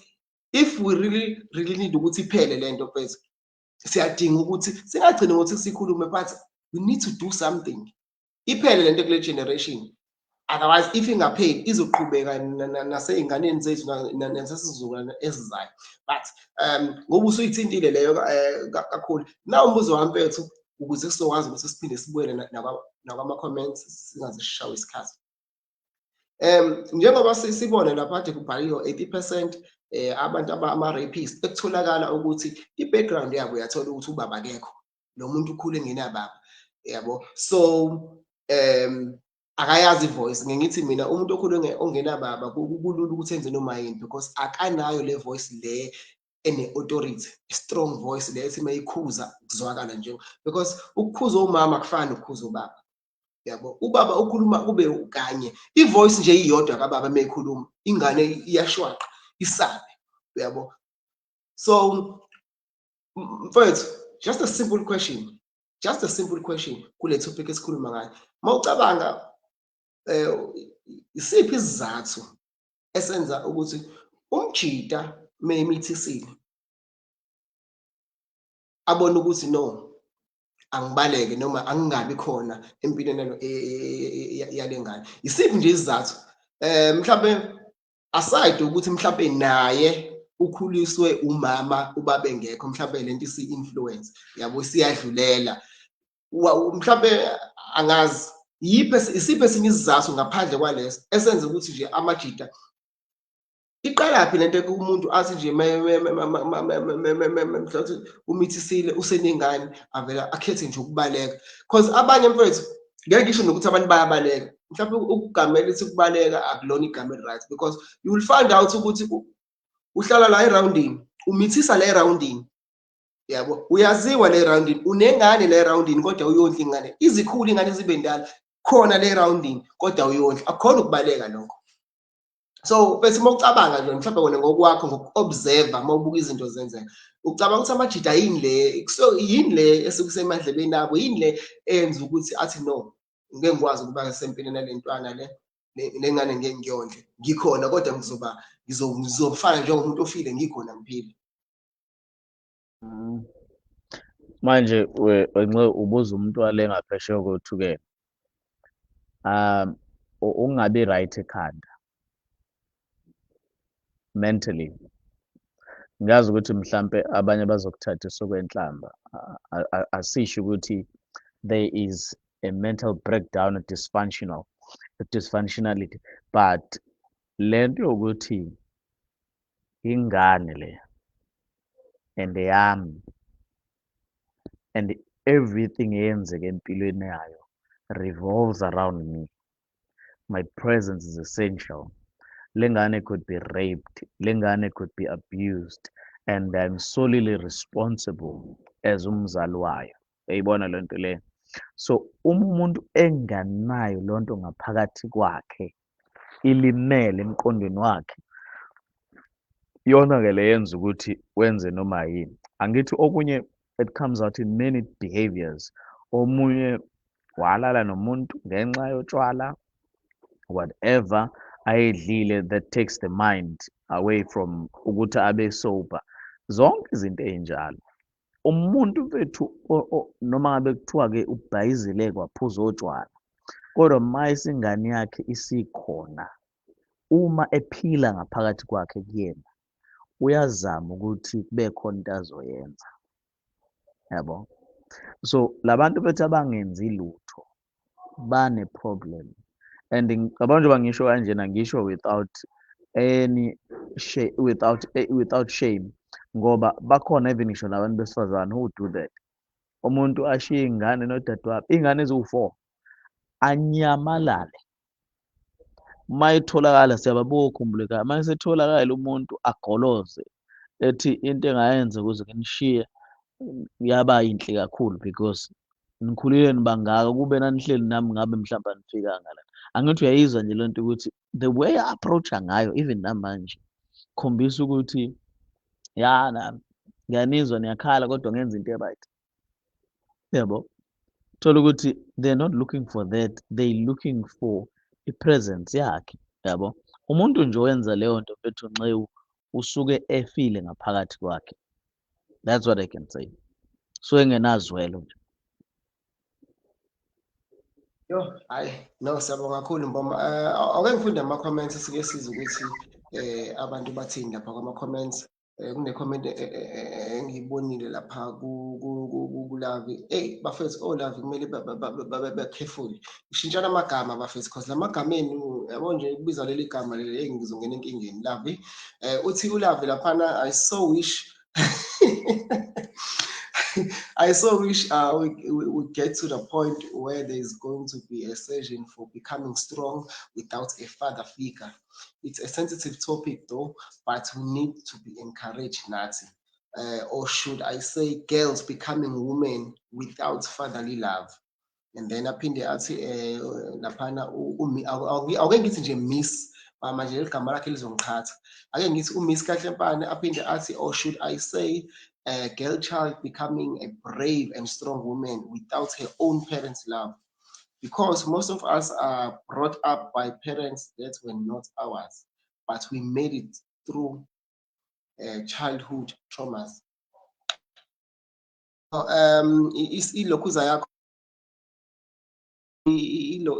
if we really need ukuthi iphele lento bethu, siyadinga ukuthi singagcini ngokuthi sikhulume, but we need to do something. Iphele lento kule generation, otherwise if ingapheli izoqhubeka nasey'nganeni zethu nasesizukulwane ezizayo. But ngoba usuyithintile leyo kakhulu, na umbuzo wami bethu ukuze sizokwazi ukuthi siphinde sibuyele nakwama-comments singaze sishawe isikhathi. Njengoba sibone lapha kade kubhaliwe 80% abantu ama-rapist ekutholakala ukuthi i-background yabo uyathola ukuthi ubaba akekho, lo muntu ukhule ngenababa, yabo. So akayazi ivoice. Ngithi mina umuntu okhule ongenababa kulula ukuthi enze noma yini, because akanayo le voice le ene-authority, strong voice le ethi mayikhuza kuzwakala nje, because ukukhuza umama akufani ukukhuza ubaba. Yabo, ubaba ukhuluma kube kanye, ivoice nje iyodwa kababa mayikhuluma, ingane iyashwaqa, isabe. Yabo. So mfowethu, just a simple question. Just a simple question kule topic esikhuluma ngayo. Mawucabanga isiphi isizathu esenza ukuthi umjida meyimithisile abone ukuthi no, angibaleke noma angingabi khona empilweni yale ngane. Isiphi nje isizathu? Mhlawumbe aside ukuthi mhlawumbe naye ukhuliswe umama ubaba engekho, mhlawumbe lento isi-influence, yabo, siyadlulela. Mhlawumbe angazi isiphi esinye isizathu ngaphandle kwaleso esenza ukuthi nje amajida iqalaphi lento kumuntu athi nje mhlawumbe umithisile usenengane avela akhethe nje ukubaleka, because abanye mfowethu ngeke ngisho nokuthi abantu bayabaleka, mhlawumbe ukugamela ithi ukubaleka akulona igama eli-right, because you will find out ukuthi uhlala la eroundini, umithisa la eroundini, yabo, uyaziwa la eroundini, unengane la eroundini kodwa uyondla ingane, izikhulu ingane zibe ndala khona la eroundini kodwa uyondla, akukhona ukubaleka lokho. So bese mawucabanga nje mhlawumbe wena ngokwakho ngoku-observe mawubuka izinto zenzeka, ucabanga ukuthi amajida yini le, so yini le esekusemadlebeni abo, yini le eyenza ukuthi athi no, ngeke ngikwazi ukuba sempilweni nalentwana le nengane ngeke ngiyondle, ngikhona kodwa ngizofana njengomuntu ofile ngikhona ngiphile. Manje ubuza umuntu wale ngaphesheya kothukela, ungabi right ekhanda mentally. Ngiyazi ukuthi mhlampe abanye bazokuthatha sokwenhlamba, asisho ukuthi there is a mental breakdown, a dysfunctionality, but lento yokuthi ingane le and yami and everything eyenzeka empilweni yayo revolves around me. My presence is essential. Lengane could be raped, lengane could be abused, and I'm solely responsible as umzali wayo. Uyayibona lento le. So umuntu enganayo lonto ngaphakathi kwakhe ilimele emqondweni wakhe, yona ke le yenza ukuthi wenze noma yini. Angithi okunye it comes out in many behaviors. Omunye walala nomuntu ngenxa yotshwala, whatever ayedlile that takes the mind away from ukuthi abe sober. Zonke izinto ey'njalo. Umuntu mfethu noma ngabe kuthiwa-ke ubhayizile kwaphuza otshwala, kodwa ma isingane yakhe isikhona, uma ephila ngaphakathi kwakhe kuyena, uyazama ukuthi kube khona into azoyenza. Yabo? So labantu bethu abangenzi lutho bane-problem. And abantu njengoba ngisho kanjena, ngisho without any without shame, ngoba bakhona even ngisho nabantu besifazane who do that. Umuntu ashiye ingane nodadewabo, ingane eziwu-4, anyamalale. Uma itholakala siyababuka ukhumbuleka, uma esetholakala umuntu agoloze ethi into engayenza ukuze nginishiye yaba yinhle kakhulu because nikhulile nibangaka, kube nanihleli nami ngabe mhlawumbe anifikanga la. Angithi uyayizwa nje lento ukuthi the way approach-a ngayo even namanje khombisa ukuthi ya nami ngiyanizwa niyakhala kodwa ngenza into e-right. Yabo, thola ukuthi they're not looking for that, they looking for i-presence yakhe. Yabo, umuntu nje owenza leyo nto mfethu nxewu usuke efile ngaphakathi kwakhe. That's what I can say. So engenazwelo nje. Yo, hayi, no, siyabonga kakhulu Mboma. Ake ngifunde ama-comments esike siza ukuthi abantu bathini lapha kwama-comments. Kune-comment engiyibonile lapha kuLavi. Eyi bafethu, Lavi kumele be-careful. Ishintshana amagama bafethu, because la magama enu, yabo nje ukubiza leli gama leli ngizongena enkingeni. Lavi, uthi uLavi laphana, I so wish I so wish we get to the point where there is going to be a surgeon for becoming strong without a father figure. It's a sensitive topic though, but we need to be encouraged, Nazi. Or should I say, girls becoming women without fatherly love. And then aphinde athi laphana awuke ngithi nje miss manje leli gama lakhe lizongiqhatha. Ake ngithi umiss Kahlempane aphinde athi, or should I say a girl child becoming a brave and strong woman without her own parents' love. Because most of us are brought up by parents that were not ours, but we made it through childhood traumas. Ilokhuza yakho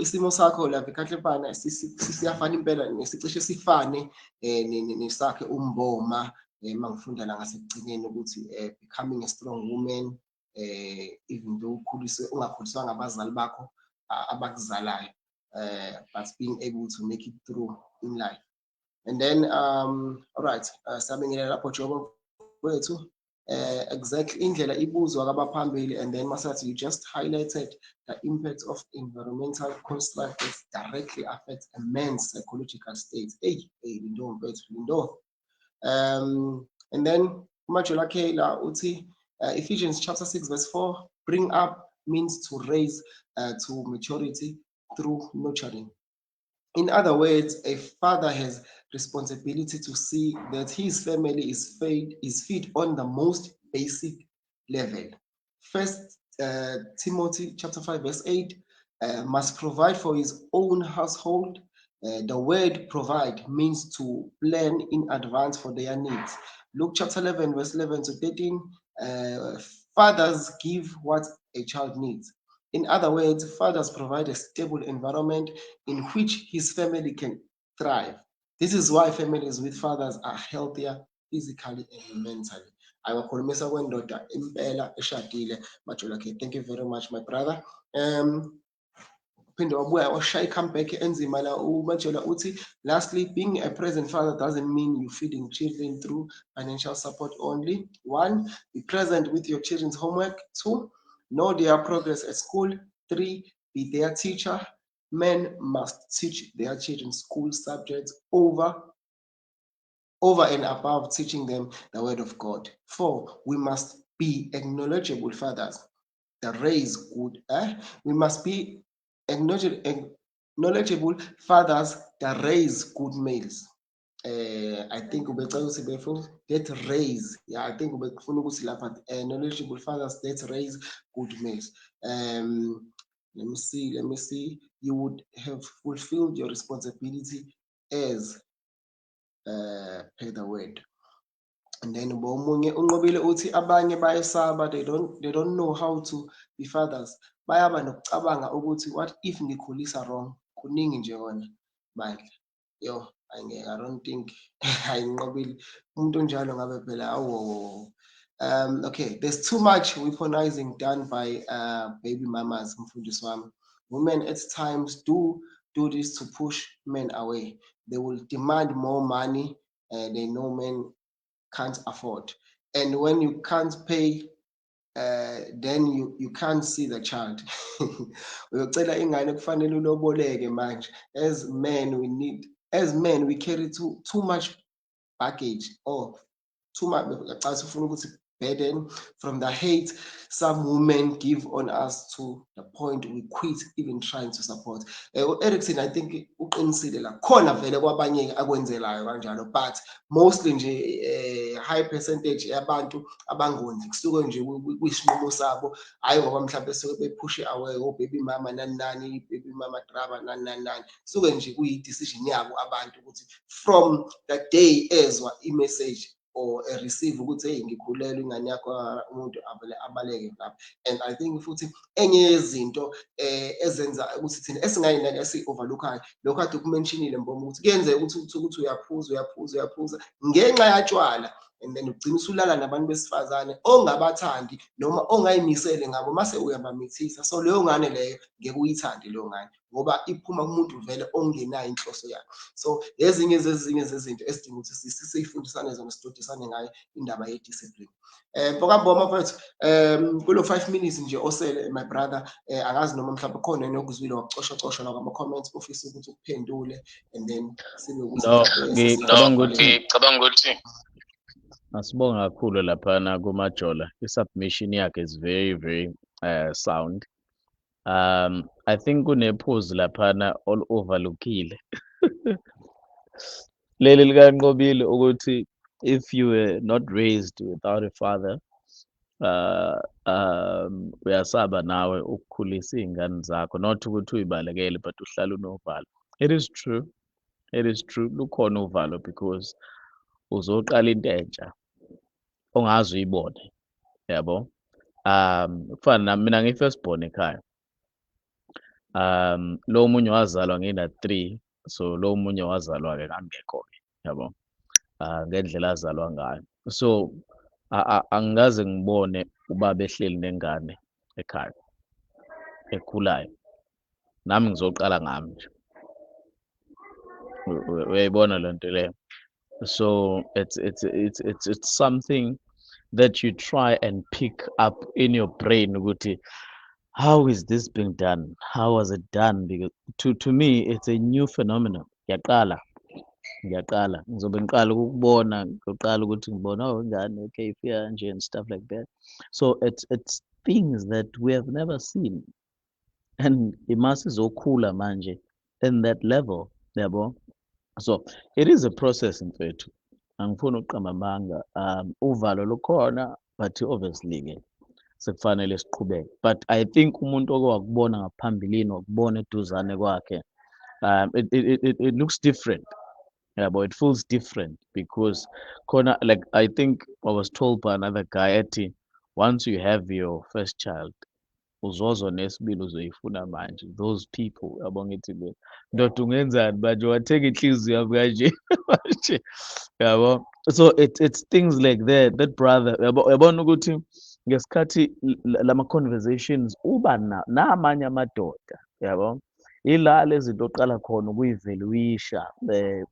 isimo sakho la Kahlempane siyafana impela nesicishe sifane nesakhe umboma mangifunda la ngasekugcineni ukuthi becoming a strong woman even though ungakhuliswa ngabazali bakho abakuzalayo, but being able to make it through in life. And then all right, sabingelela lapho Jobo wethu. Exactly indlela ibuzwa kabaphambili, and then masathi you just highlighted the impact of environmental constraints directly affects a man's psychological state. And then Majola Kayla Uti, Ephesians chapter 6 verse 4, bring up means to raise to maturity through nurturing. In other words, a father has responsibility to see that his family is fed on the most basic level. First Timothy chapter 5 verse 8 must provide for his own household. The word provide means to plan in advance for their needs. Luke chapter 11 verse 11 to 13, fathers give what a child needs. In other words, fathers provide a stable environment in which his family can thrive. This is why families with fathers are healthier physically and mentally. Awakhulumisa kwendoda impela eshadile Majola K. Thank you very much, my brother. Phinde wabuya washaya i-comeback enzima la uMajola uthi, lastly, being a present father doesn't mean you feeding children through financial support only. 1, be present with your children's homework. 2, know their progress at school. 3, be their teacher. Men must teach their children school subjects over and above teaching them the word of God. 4, we must be acknowledgeable fathers that raise good. We must be acknowledgeable fathers that raise good males. I think that raise, yeah, I think knowledgeable fathers that raise good males. Let me see. You would have fulfilled your responsibility as per the word. And then bomunye unqobile uthi abanye bayesaba, they don't know how to be fathers. Bayaba nokucabanga ukuthi what if ngikhulisa wrong? Kuningi nje wona manje. Yo, I don't think ayinqobile umuntu onjalo ngabe phela awu. Okay, there's too much weaponizing done by baby mamas, mfundisi wami. Women at times do this to push men away. They will demand more money, they know men can't afford, and when you can't pay, then you can't see the child. Uyocela ingane kufanele uloboleke manje. As men we carry too much baggage, or too much burden from the hate some women give on us, to the point we quit even trying to support. Erickson, I think uqinisile la khona vele kwabanye akwenzelayo kanjalo, but mostly nje high percentage yabantu abangonzi kusuke nje kwisinqumo sabo, hayi ngoba mhlawumbe suke bephushe away baby mama nani baby mama drama nani, suke nje kuyi decision yabo abantu ukuthi from the day ezwa i-message or receive ukuthi hey ngikhulelwe ingane yakho umuntu abaleke lapha. And I think futhi enye yezinto ezenza ukuthi thina esingayinani esi-overlookayo, lokho kade ukumentionile Mbomo ukuthi kuyenzeka ukuthi uyaphuza ngenxa yatshwala, and then ugcina usulala nabantu besifazane ongabathandi noma ongayimisele ngabo mase uyabamithisa. So leyo ngane leyo ngeke uyithande leyo ngane ngoba iphuma kumuntu vele ongenayo inhloso yakhe. So ezinye zezinto esidinga ukuthi siyifundisane zona, sidodisane ngayo indaba ye-discipline. Mfokamboma mfethu, kulo 5 minutes nje osele my brother, akazi noma mhlawumbe khona yena okuzwile wakucoshacosha la kwama-comments ofisa ukuthi ukuphendule, and then sibe ukuthi No, mhlawumbe ngicabanga ukuthi asibonga kakhulu laphana kumajola. I-submission yakhe is very very sound. I think kunephuzu laphana all overlookile. Leli likanqobile ukuthi if you were not raised without a father, uyasaba nawe ukukhulisa iy'ngane zakho, not ukuthi uy'balekele but uhlala unovalo. It is true, it is true, lukhona uvalo because uzoqala into entsha ongaze uyibone, yabo. Kufana nami, mina ngiyi-first born ekhaya. Lo omunye wazalwa ngina-3, so lo omunye wazalwa-ke ngangekho-ke, yabo. Ngendlela azalwa ngayo. So angikaze ngibone ubaba ehleli nengane ekhaya ekhulayo. Nami ngizoqala ngami nje. Uyayibona le nto leyo. So it's something that you try and pick up in your brain ukuthi how is this being done? How was it done? Because to me it's a new phenomenon. Ngiyaqala ngizobe ngiqala ukubona, ngiqala ukuthi ngibona ingane okay ifika kanje and stuff like that. So it's things that we have never seen, and imasi zokhula manje in that level, yabo. So it is a process mfethu, angifuni ukuqamba amanga. Uvalo lukhona but obviously ke sekufanele siqhubeke, but I think umuntu oke wakubona ngaphambilini, wakubona eduzane kwakhe, it looks different. Yeah, but it feels different because like I think I was told by another guy ati once you have your first child, uzozo nesibili uzoyifuna manje. Those people yabo ngithi le ndoda ungenzani manje, wathenga inhliziyo yami kanje manje, yabo. So it's things like that brother, yabona ukuthi ngesikhathi lama conversations uba namanye amadoda, yabo, ila lezi zinto oqala khona ukuyivaluisha,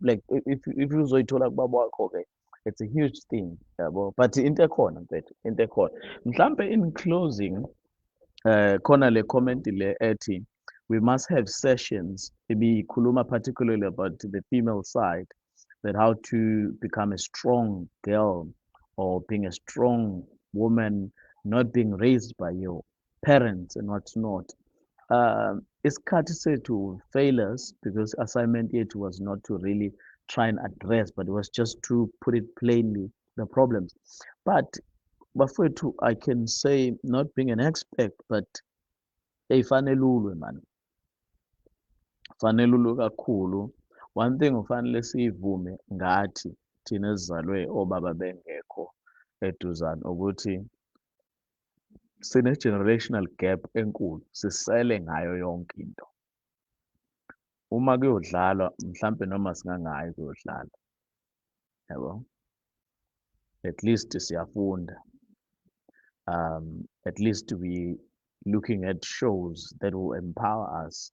like if uzoyithola kubaba wakho ke it's a huge thing, yabo. But into ekhona mfethu, into ekhona mhlambe in closing, khona le comment le ethi we must have sessions ibikhuluma particularly about the female side, that how to become a strong girl or being a strong woman, not being raised by your parents and what's not. Isikhathi sethu fail us because assignment yethu was not to really try and address, but it was just to put it plainly, the problems. But bafowethu, I can say, not being an expert, but fanele ulwe man, fanele ulwe kakhulu. One thing ufanele siyivume ngathi thina esizalwe obaba bengekho eduzane ukuthi sine-generational gap enkulu, sisele ngayo yonke into. Uma kuyodlalwa mhlampe noma singangayi kuyodlala, yabo, at least siyafunda. At least we looking at shows that will empower us,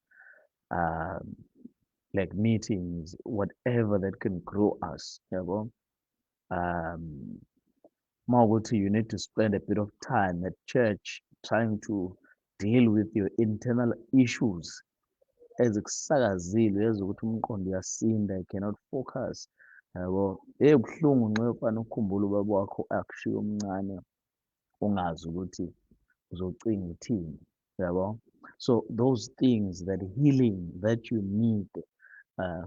like meetings, whatever that can grow us, yabo. Mawukuthi you need to spend a bit of time at church trying to deal with your internal issues ezikusakazile, uyezwa ukuthi umqondo uyasinda, you cannot focus, yabo. Kubuhlungu nxa ufana ukukhumbula ubaba wakho akushiya omncane ungazi ukuthi uzocinga uthini, yabo. So those things, that healing that you need,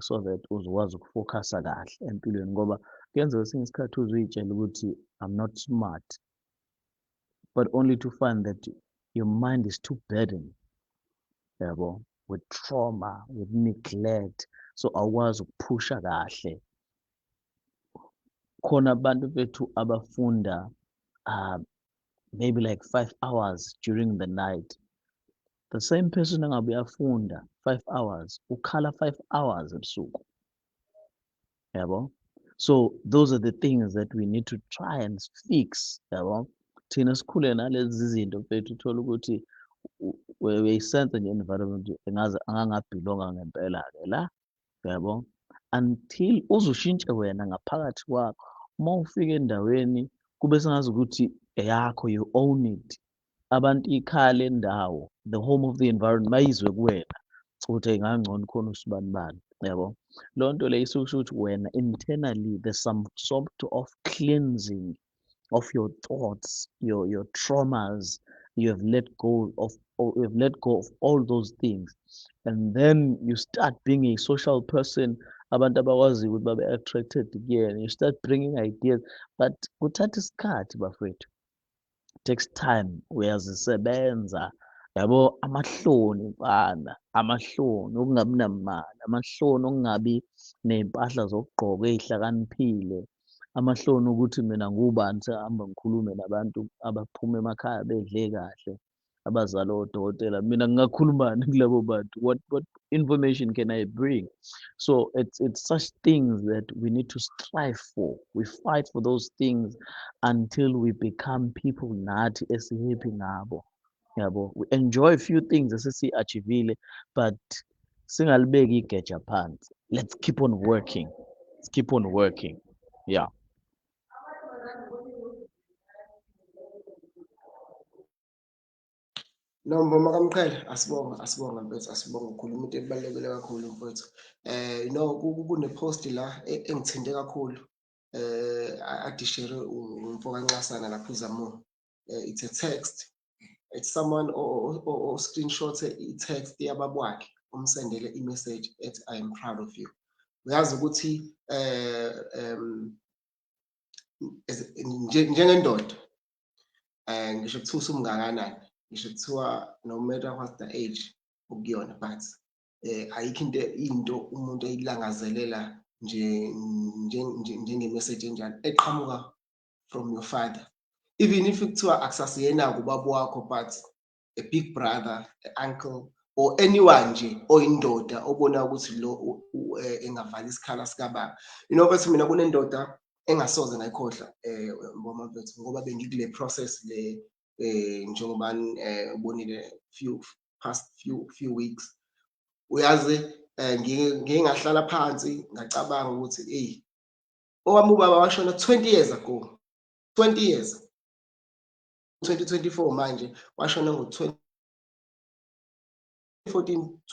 so that uzokwazi ukufocusa kahle empilweni, ngoba kuyenzeka kwesinye isikhathi uzuyitshela ukuthi I'm not smart, but only to find that your mind is too burdened, yabo, with trauma, with neglect, so awukwazi ukuphusha kahle. Khona abantu bethu abafunda maybe like 5 hours during the night. The same person engabe uyafunda 5 hours ukhala 5 hours ebusuku, yabo. So those are the things that we need to try and fix, yabo. Thina sikhule nalezi zinto mfethu uthola ukuthi uyayisensa nje environment engaze angangabhilonga ngempela-ke la, yabo, until uzushintshe wena ngaphakathi kwakho. Uma ufika endaweni kube sengazi ukuthi eyakho, you own it. Abantu ikhaya lendawo, the home of the environment, bayizwe kuwena ukuthi ngangcono khona usibanibani, yabo. Leyo nto leyo isuke isho ukuthi wena internally there's some sort of cleansing of your thoughts, your traumas. You have let go of, or you have let go of all those things, and then you start being a social person. Abantu abakwaziyo ukuthi babe attracted again. You start bringing ideas, but kuthatha isikhathi bafowethu. Takes time, uyazisebenza, yabo. Amahloni mfana, amahloni okungabi namali, amahloni okungabi ney'mpahla zokugqoka ey'hlakaniphile, amahloni ukuthi mina ngubani sengihamba ngikhulume nabantu abaphuma emakhaya bedle kahle, abazali odokotela. Mina ngingakhulumani kulabo bantu? What information can I bring? So it's such things that we need to strive for. We fight for those things until we become people nathi esihappy ngabo, yabo. We enjoy a few things esesiyi-achivile, but singalibeki igeja phansi. Let's keep on working. Let's keep on working. Yeah. No, Mboma Kamqhele, asibonga mfethu, asibonga ukhuluma into ebalulekile kakhulu mfethu. You know, kune-post la engithinte kakhulu. Adishare umfoka Nxasana lapha uZamo. It's a text. It's someone or screenshot i-text yababwakhe umsendele i-message ethi I am proud of you. Uyazi ukuthi njengendoda ngisho kuthiwa usumngakanani, ngisho kuthiwa no matter what the age okuyona, but ayikho into umuntu eyilangazelela njenge-message enjalo eqhamuka from your father, even if kuthiwa akusasiyena ubaba wakho, but a big brother, a uncle, or anyone nje oyindoda obona ukuthi lo engavala isikhala sikababa. You know, bethi mina kunendoda engasoze ngayikhohlwa Mboma mfethu, ngoba bengikule process le njengoba ubonile past few weeks. Uyazi ngike ngahlala phansi ngacabanga ukuthi hey, owami ubaba washona 20 years ago, 20 years, 2024 manje, washona ngo-2014,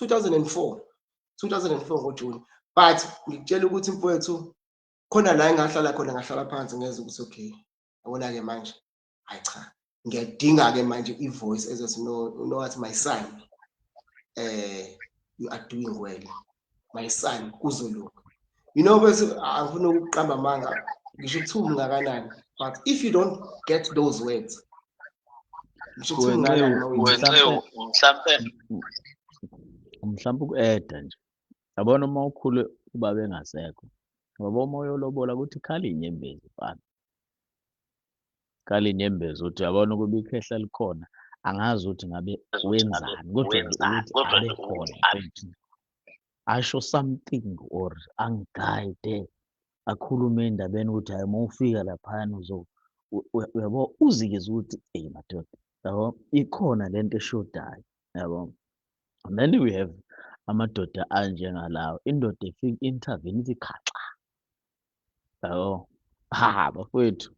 2004 ngoJuni. But ngikutshela ukuthi mfowethu khona la engahlala khona, ngahlala phansi ngeze ukuthi okay, yabona-ke manje, hayi cha, ngiyadinga-ke manje i-voice ezothi no what, my son, you are doing well, my son, kuzolunga. You know, bese angifuna ukuqamba amanga, ngisho kuthiwa umngakanani, but if you don't get those words, ngisho kuthiwa umngakanani mhlawumbe uku-eda nje, yabona uma ukhule ubaba engasekho, ngoba uma uyolobola ukuthi khali inyembezi mfana, khali inyembezi, uthi yabona ukuba ikhehla likhona, angazi ukuthi ngabe wenzani, kodwa nje ukuthi abe khona mfethu, asho something or angiguide, akhulume endabeni ukuthi hayi uma ufika laphayana uyabo, uzikeze ukuthi eyi madoda, yabo, ikhona lento eshodayo, yabo. And then we have amadoda anjengalawo, indoda ifika i-intervene ithi khaxa, yabo. Bafowethu,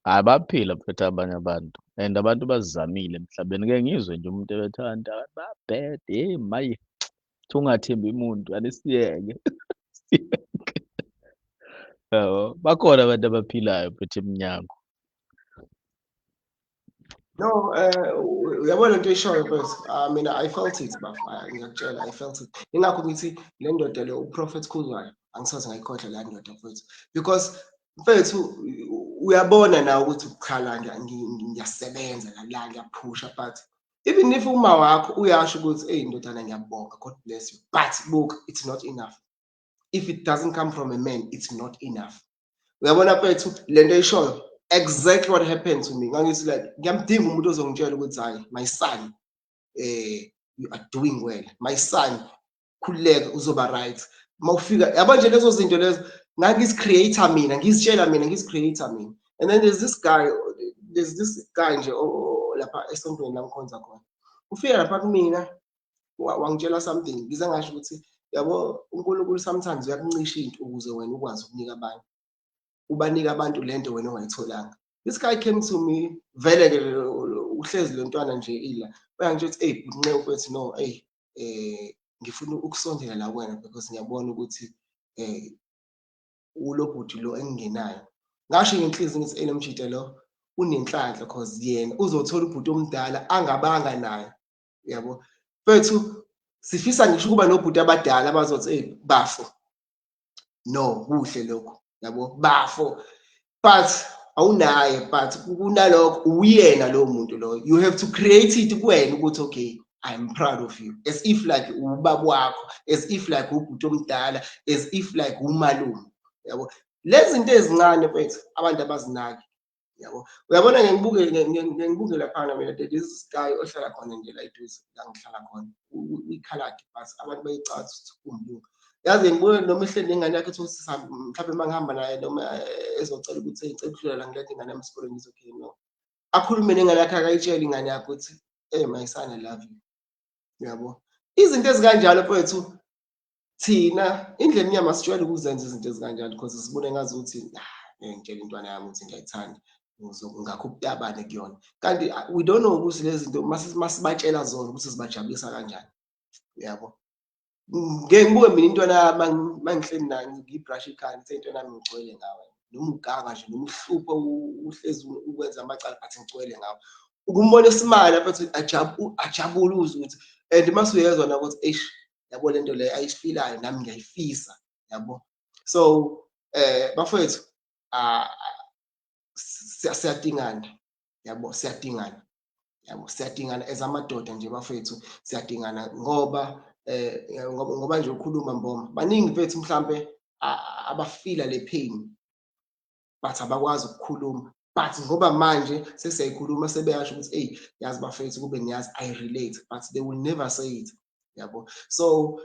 hayi baphila mfethu abanye abantu, and abantu bazizamile emhlabeni. Ke ngizwe nje umuntu ebethanda babhede, hey maye, ungathembi umuntu, anisiyeke. Yabo, bakhona abantu abaphilayo mfethu emnyango. No, uyabona into eshoyo mfethu, mina I felt it bafana, ngiyakutshela, I felt it. Ingakho ngithi le ndoda le uProfet Khuzwayo angisoze ngayikhohlwa la ndoda mfethu, because mfethu uyabona nawe ukuthi ukukhala ngiyasebenza la ngiyaphusha, but even if uma wakho uyasho ukuthi hey ndodana ngiyabonga, God bless you, but look, it's not enough. If it doesn't come from a man, it's not enough. Uyabona mfethu le nto eshoyo, exactly what happened to me. Ngangithi like ngiyamdinga umuntu ozongitshela ukuthi hayi, my son, you are doing well, my son, khululeka, uzoba right. Mawufika yabo nje lezo zinto lezo ngangisi-creator mina, ngizitshela mina ngisi-creator mina. And then there's this guy nje lapha esontweni la ngikhonza khona. Ufika lapha kumina wangitshela something, ngize ngasho ukuthi yabo uNkulunkulu sometimes uyakuncisha into ukuze wena ukwazi ukunika abantu. Ubanika abantu lento wena ongayitholanga. This guy came to me, vele-ke uhlezi lo ntwana nje ila. Bayangitshela ukuthi, "Hey, Nqe mfethu, no, hey, ngifuna ukusondela la kuwena because ngiyabona ukuthi ulo bhuti lo engingenayo." Ngasho ngenhliziyo ngithi, "Lo mjida lo unenhlanhla cause yena uzothola ubhuti omdala angabanga naye." Yabo. Mfethu, sifisa ngisho ukuba nobhuti abadala abazothi, "Hey, bafo." No, kuhle lokho. Yabo, bafo. But awunaye, but kunalokho uyena lowo muntu loyo. You have to create it kuwena ukuthi okay, I'm proud of you. As if like ubaba wakho, as if like ubhuti omdala, as if like umalume. Yabo. Lezi zinto ezincane mfethu abantu abazinaki. Yabo. Uyabona ngibuke laphana mina this guy ohlala khona nje la eduze la ngihlala khona. Ikhaladi but abantu bayicatha ukuthi umlungu. Yazi ngibuye noma ehleli nengane yakhe ethi mhlawumbe uma ngihamba naye noma ezocela ukuthi ngicela ukudlula la ngilethe ingane yami esikoleni ngithi okay no. Akhulume nengane yakhe akayitshele ingane yakhe ukuthi hey my son I love you. Yabo. Izinto ezikanjalo mfethu thina indlela emnyama sijwayele ukuzenza izinto ezikanjalo because sibone ngazuthi ngitshela intwana yami ukuthi ngiyayithanda ngakho ukutabane kuyona. Kanti we don't know ukuthi lezi zinto masibatshela zona ukuthi sibajabulisa kanjani. Yabo. Ngeke ngibuke mina intwana mangihleli nayo ngibrush ikhanda ngithi intwana yami ngigcwele ngawe noma uganga nje noma uhlupho uhlezi ukwenza amacala but ngigcwele ngawe. Ukumbona esimala mfethu ajabule uzwe ukuthi and mase uyezwa na ukuthi eish yabo lento le ayisifilayo nami ngiyayifisa. Yabo. So bafowethu siyadingana. Yabo, siyadingana. Yabo, siyadingana as amadoda nje bafethu siyadingana ngoba ngoba nje ukhuluma mboma baningi bethu mhlambe abafila le pain but abakwazi ukukhuluma but ngoba manje sesiyayikhuluma sebeyasho ukuthi hey yazi bafethu kube niyazi I relate but they will never say it. Yabo. So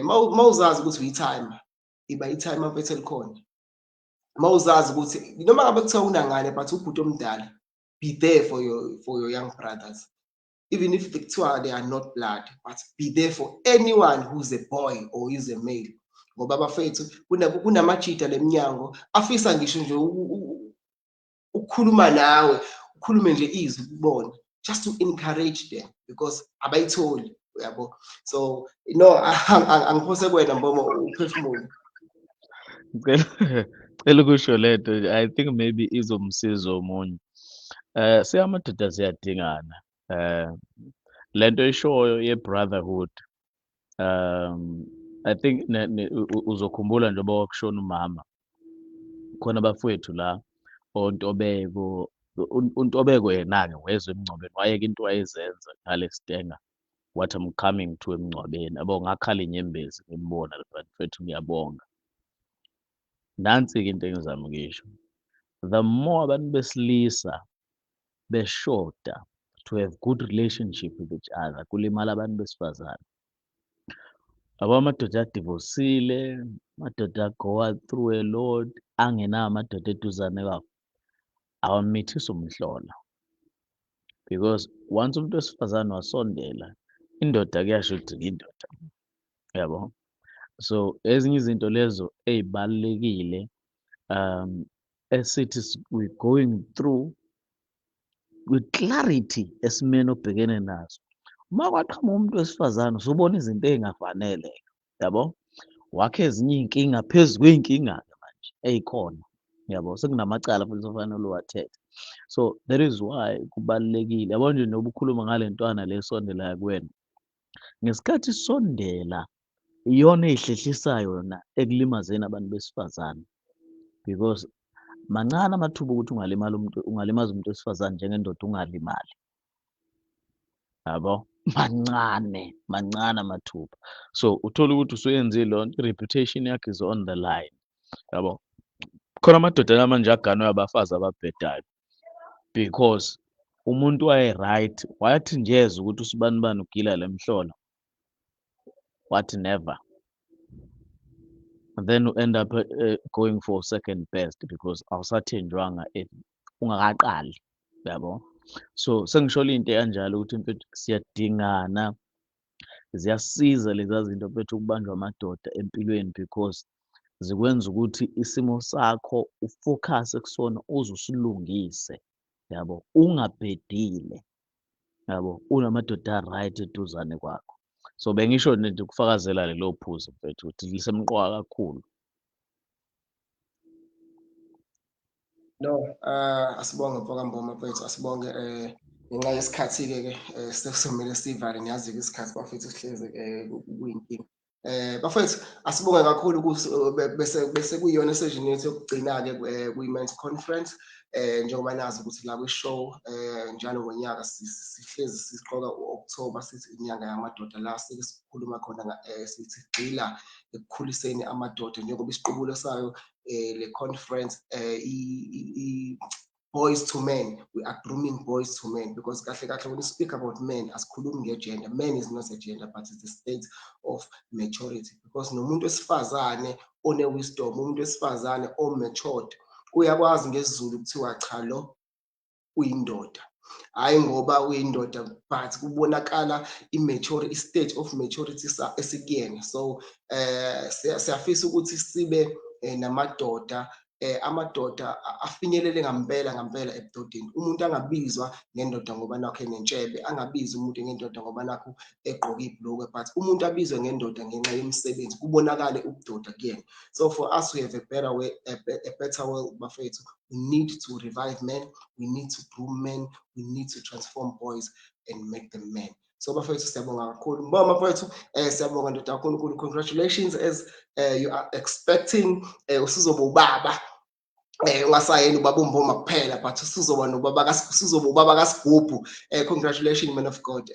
mawuzazi ukuthi uyitime iba itime mfethu elikhona. Mawuzazi ukuthi noma ngabe kuthiwa unangane but ubhuti omdala, be there for your young brothers. Even if they are not blood, but be there for anyone who's a boy or is a male. Ngoba bafethu kunamajita leminyango afisa ngisho nje ukukhuluma nawe, ukhulume nje izwi kubona just to encourage them because abayitholi. Yabo. So no, angiphose kwena mboma uphefumule. Cela ukusho lento, I think maybe izomsiza omunye. Siyamadoda siyadingana. Lento eshoyo ye-brotherhood. I think uzokhumbula njengoba wakushona umama. Khona bafowethu la oNtobeko, uNtobeko yena-ke wezwe emngcwabeni wayeka into wayezenza ngale sitenga. What I'm coming to emngcwabeni. Yabo ngakhala inyembezi ngimbona lapha mfethu ngiyabonga. Nansi-ke into engizama ukuyisho. The more abantu besilisa beshoda to have good relationship with each other, kulimala abantu besifazane. Yabo amadoda adivosile, amadoda go through a lot, angenawo amadoda eduzane kawo, awamithisa umhlola. Because once umuntu wesifazane wasondela, indoda kuyasho ukuthi indoda. Yabo. So ezinye izinto lezo ezibalekile esithi we're going through with clarity esimeni obhekene nazo. Uma kwaqhamuka umuntu wesifazane usubona izinto ezingafanele. Yabo. Wakhe ezinye inkinga phezu kweyinkinga manje ezikhona. Yabo, sekunamacala futhi ofanele uwathethe. So that is why kubalekile. Yabo nje noba ukhuluma ngale ntwana lesondela kuwena. Ngesikhathi isondela iyona ehlehlisayo yona ekulimazeni abantu besifazane because mancane amathuba ukuthi ungalimaza umuntu wesifazane njengendoda ungalimali. Yabo, mancane amathuba. So uthola ukuthi usuyenzile lonto, i-reputation yakhe is on the line. Yabo, khona amadoda namanje aganwe abafazi ababhedayo because umuntu waye-right wathi njeza ukuthi usibani ugila lemhlola wathi never. and then you end up going for second best because awusathenjwanga ungakaqali, yabo. So sengisholo into kanjalo ukuthi mfethu siyadingana, ziyasiza leza zinto mfethu ukubanjwa amadoda empilweni because zikwenza ukuthi isimo sakho ufocus kusona uze usilungise, yabo, ungabhedile, yabo, unamadoda right eduzane kwakho. So bengisho nje ukufakazela lelo phuzu mfethu ukuthi lisemqoka kakhulu. No, asibonge mfoka Mboma mfethu, asibonge ngenxa yesikhathi-ke sekumele sivale, niyazi-ke isikhathi bafethu sihlezi kuyinkinga. Bafethu asibonge kakhulu bese kuyiyona esejini yethu yokugcina-ke kwi-Men's Conference. Njengoba nazi ukuthi la kwi-show njalo ngonyaka sihlezi siqoka u-October sithi inyanga yamadoda, la sike sikhuluma khona sithi gxila ekukhuliseni amadoda, njengoba isiqubulo sayo le conference boys to men, we are grooming boys to men, because kahle kahle when you speak about men asikhulumi ngegender. Men is not a gender, but it's a state of maturity, because nomuntu wesifazane one-wisdom, umuntu wesifazane o-matured uyakwazi ngesizulu kuthiwa cha lo uyindoda, hhayi ngoba uyindoda but kubonakala i-state of maturity esikuyena. So siyafisa ukuthi sibe namadoda, amadoda afinyelele ngampela ebudodeni. Umuntu angabizwa ngendoda ngoba nakho enentshebe, angabizi umuntu ngendoda ngoba nakho egqoke ibhulukwe, but umuntu abizwe ngendoda ngenxa yemisebenzi, kubonakale ubudoda kuyena. So for us, we have a better way, a better way, bafethu. We need to revive men, we need to groom men, we need to transform boys and make them men. So bafethu siyabonga kakhulu Mboma mfethu, siyabonga ndoda kakhulu, congratulations as you are expecting usuzoba ubaba, ungasayeni ubaba uMboma kuphela but usuzoba ubaba kaSigubhu. Congratulations man of God,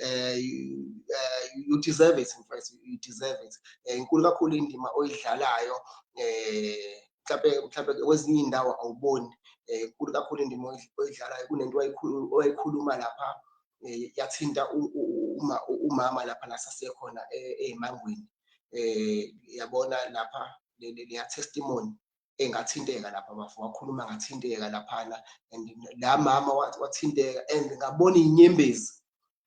you deserve it mfethu, you deserve it. Inkulu kakhulu indima oyidlalayo, mhlawumbe kwezinye indawo awuboni, inkulu kakhulu indima oyidlalayo. Kunento oyikhuluma lapha yathinta umama lapha nasasekhona eMangweni, yabona lapha leya testimony engathinteka lapha, bafu wakhuluma ngathinteka laphana, and la mama wathinteka, and ngabona inyembezi,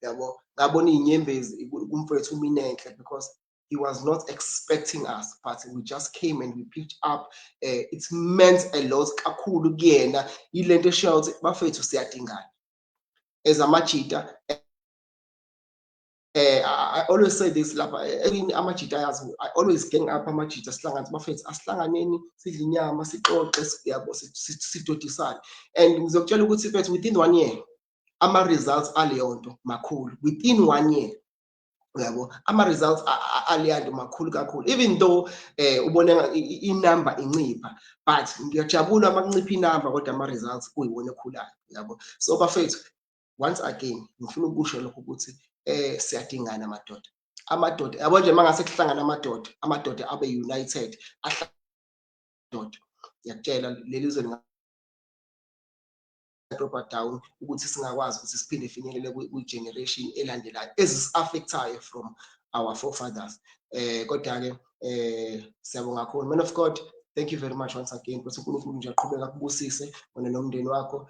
yabo, ngabona inyembezi kumfethu uMinenhle, because he was not expecting us, but we just came and we picked up. It meant a lot kakhulu kuyena. Yilento eshiya ukuthi bafethu siyadingana as amajita. I always say this lapha, amajita ayazi, I always gang up amajita, sihlangane bafethu, asihlanganeni sidle inyama, sixoxe, yabo, sidodisane. And ngizokutshela ukuthi mfethu within 1 year ama-results aleyo nto makhulu, within 1 year, yabo, ama-results aliyanto makhulu kakhulu, even though ubone inamba incipha, but ngiyajabula uma kuncipha inamba kodwa ama-results kuyiwona ekhulayo, yabo. So bafethu, once again ngifuna ukusho lokho ukuthi siyadingana amadoda, yabo, nje mangase kuhlangana amadoda abe united, amadoda, ngiyakutshela leli zwe drop down ukuthi singakwazi ukuthi siphinde finyelele kwi-generation elandelayo ezisi-affectayo from our forefathers. Kodwa-ke siyabonga kakhulu man of God, thank you very much once again, bese uNkulunkulu nje aqhubeka kubusise wena nomndeni wakho,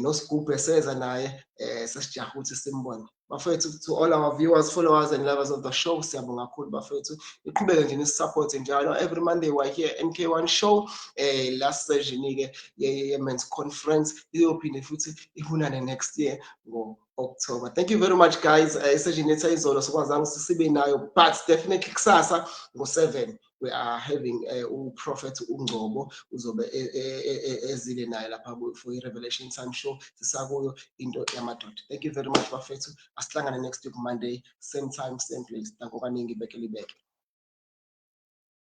noSigubhu eseza naye sesijaha ukuthi simbone. Bafethu, to all our viewers, followers and lovers of the show, siyabonga kakhulu bafethu, iqhubeke nje nisisupport njalo. Every Monday we're here NK1 Show, last session-ke ye-Men's Conference iyophinde futhi ihunane next year ngo-October. Thank you very much guys. Isession yethu ayizolo sikwazanga ukuthi sibe nayo, but definitely kusasa ngo-7 we are having uProphet uNgcobo uzobe ezile naye lapha for i-Revelation Time Show, sisakuyo into yamadoda. Thank you very much bafethu, asihlangane next week Monday, same time, same place. Danko kaningi, beke libeke.